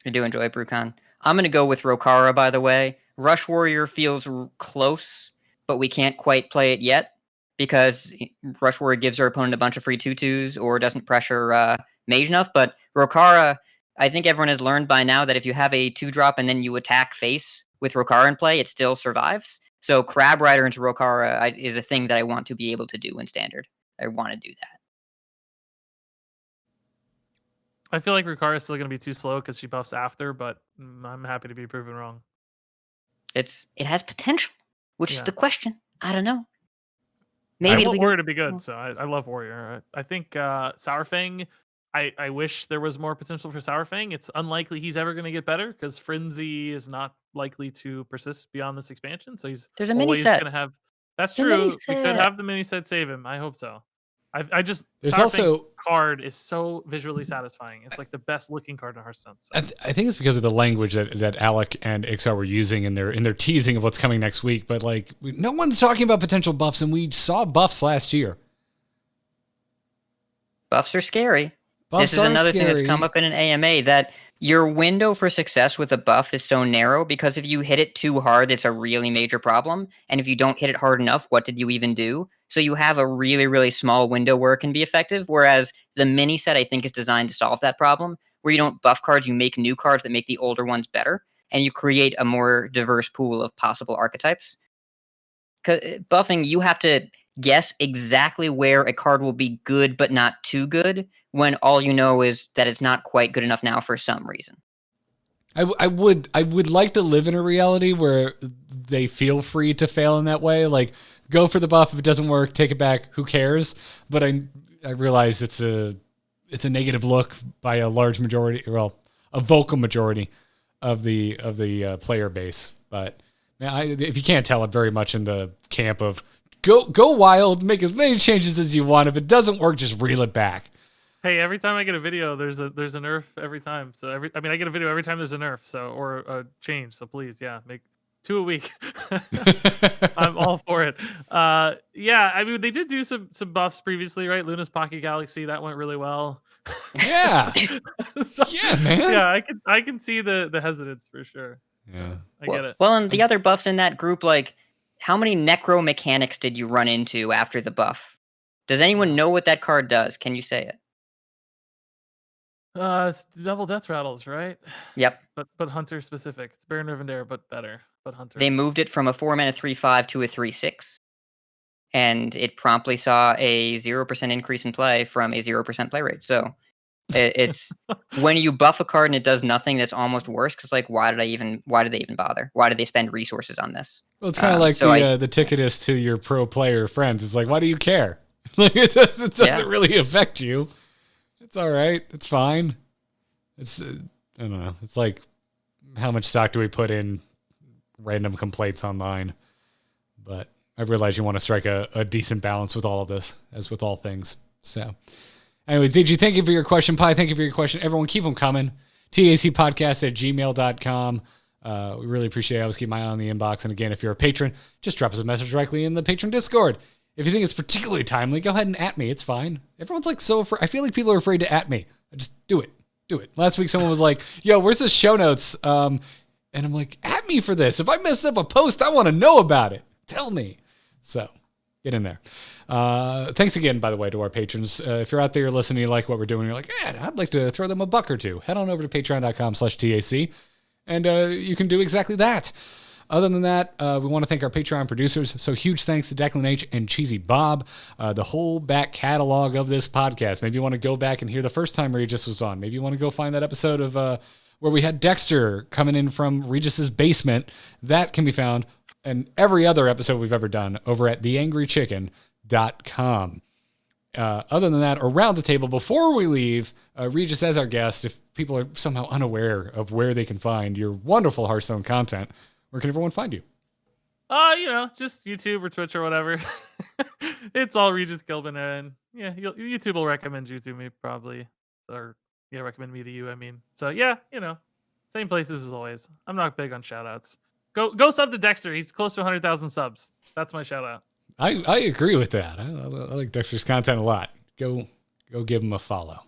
I do enjoy Brucon. I'm going to go with Rokara, by the way. Rush Warrior feels close, but we can't quite play it yet because Rush Warrior gives our opponent a bunch of free 2/2s or doesn't pressure Mage enough. But Rokara I think everyone has learned by now that if you have a 2-drop and then you attack face with Rokara in play, it still survives. So Crab Rider into Rokara is a thing that I want to be able to do in Standard. I want to do that. I feel like Rukara is still going to be too slow because she buffs after, but I'm happy to be proven wrong. It has potential, which is Yeah. the question. I don't know. I Maybe it'll want be Warrior good. to be good, so I love Warrior. I think Sourfang, I wish there was more potential for Sourfang. It's unlikely he's ever going to get better because Frenzy is not likely to persist beyond this expansion, so he's There's a mini always set. going to have... That's The mini true. We could set. have the mini set save him. I hope so. There's There's Sourfang's also- card is so visually satisfying. It's like the best looking card in Hearthstone. So. I think it's because of the language that Alec and Ixar were using in their teasing of what's coming next week. But like, no one's talking about potential buffs, and we saw buffs last year. Buffs are scary. Buffs This is are another thing that's scary. come up in an AMA, that your window for success with a buff is so narrow because if you hit it too hard, it's a really major problem. And if you don't hit it hard enough, what did you even do? So you have a really, really small window where it can be effective. Whereas the mini set, I think, is designed to solve that problem, where you don't buff cards, you make new cards that make the older ones better. And you create a more diverse pool of possible archetypes. 'Cause buffing, you have to guess exactly where a card will be good but not too good, when all you know is that it's not quite good enough now for some reason. I would like to live in a reality where they feel free to fail in that way. Like, go for the buff. If it doesn't work, take it back. Who cares? But I realize it's a negative look by a large majority, well, a vocal majority of the player base. But man, if you can't tell, I'm very much in the camp of go wild, make as many changes as you want. If it doesn't work, just reel it back. Hey, every time I get a video, there's a nerf every time. So I get a video every time there's a nerf, so or a change. So please, yeah, make 2 a week. I'm all for it. Yeah, I mean they did do some buffs previously, right? Luna's Pocket Galaxy, that went really well. Yeah. So, Yeah, man. Yeah, I can see the hesitance for sure. Yeah. I get it. Well, and the other buffs in that group, like, how many necro mechanics did you run into after the buff? Does anyone know what that card does? Can you say it? It's double death rattles, right? Yep. But Hunter specific. It's Baron Rivendare, but better. But Hunter. They moved it from a 4-mana 3/5 to a 3/6. And it promptly saw a 0% increase in play from a 0% play rate. So it's when you buff a card and it does nothing, that's almost worse. Because like, why did they even bother? Why did they spend resources on this? Well, it's kind of like the ticket is to your pro player friends. It's like, why do you care? Like, it doesn't really affect you. It's all right. It's fine. It's I don't know. It's like, how much stock do we put in random complaints online? But I realize you want to strike a decent balance with all of this, as with all things. So, anyway, Digi, thank you for your question. Pi, thank you for your question. Everyone, keep them coming. TACpodcast@gmail.com. We really appreciate it. I always keep my eye on the inbox. And again, if you're a patron, just drop us a message directly in the patron Discord. If you think it's particularly timely, go ahead and at me. It's fine. Everyone's like so afraid. I feel like people are afraid to at me. Just do it. Do it. Last week, someone was like, yo, where's the show notes? And I'm like, at me for this. If I messed up a post, I want to know about it. Tell me. So get in there. Thanks again, by the way, to our patrons. If you're out there listening, you like what we're doing, you're like, man, I'd like to throw them a buck or two. Head on over to patreon.com/TAC. And you can do exactly that. Other than that, we want to thank our Patreon producers. So huge thanks to Declan H and Cheesy Bob. The whole back catalog of this podcast. Maybe you want to go back and hear the first time Regis was on. Maybe you want to go find that episode of where we had Dexter coming in from Regis's basement. That can be found in every other episode we've ever done over at theangrychicken.com. Other than that, around the table, before we leave, Regis as our guest, if people are somehow unaware of where they can find your wonderful Hearthstone content, where can everyone find you? Just YouTube or Twitch or whatever. It's all RegisKillbin, and yeah, YouTube will recommend you to me probably, or recommend me to you. I mean, so yeah, same places as always. I'm not big on shout outs. Go sub to Dexter. He's close to 100,000 subs. That's my shout out. I agree with that. I like Dexter's content a lot. Go give him a follow.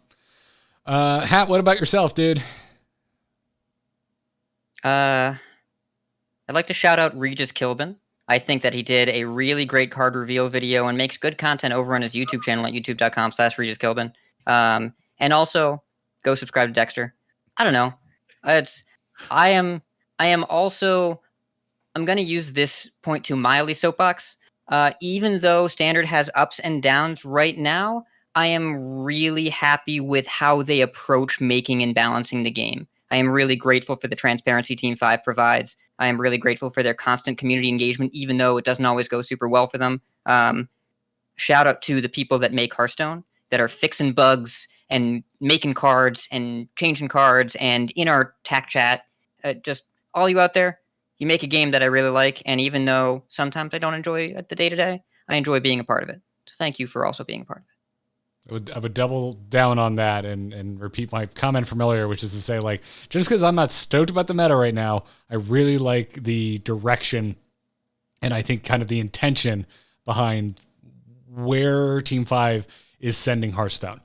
Hat, what about yourself, dude? I'd like to shout out RegisKillbin. I think that he did a really great card reveal video and makes good content over on his YouTube channel at youtube.com/RegisKillbin. And also, go subscribe to Dexter. I don't know. It's I am also I'm gonna use this point to mildly soapbox. Even though standard has ups and downs right now, I am really happy with how they approach making and balancing the game. I am really grateful for the transparency Team 5 provides. I am really grateful for their constant community engagement, even though it doesn't always go super well for them. Shout out to the people that make Hearthstone, that are fixing bugs and making cards and changing cards and in our TAC chat. Just all you out there, you make a game that I really like, and even though sometimes I don't enjoy the day-to-day, I enjoy being a part of it. So thank you for also being a part of it. I would double down on that and repeat my comment from earlier, which is to say, like, just because I'm not stoked about the meta right now, I really like the direction and I think kind of the intention behind where Team 5 is sending Hearthstone.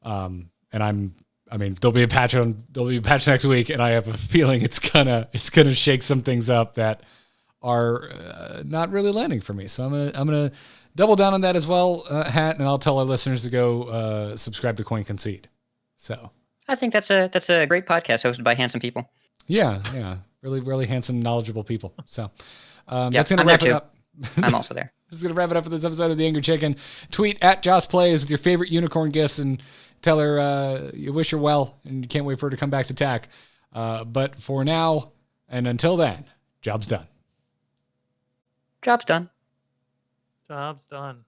And there'll be a patch next week, and I have a feeling it's gonna shake some things up that are not really landing for me. So I'm gonna double down on that as well, Hat, and I'll tell our listeners to go subscribe to Coin Concede. So I think that's a great podcast hosted by handsome people. Yeah, really, really handsome, knowledgeable people. So that's gonna I'm wrap there it too. up. I'm also there. That's gonna wrap it up for this episode of the Angry Chicken. Tweet at Joss Plays with your favorite unicorn gifts and tell her you wish her well and you can't wait for her to come back to TAC. But for now and until then, job's done. Job's done. Job's done.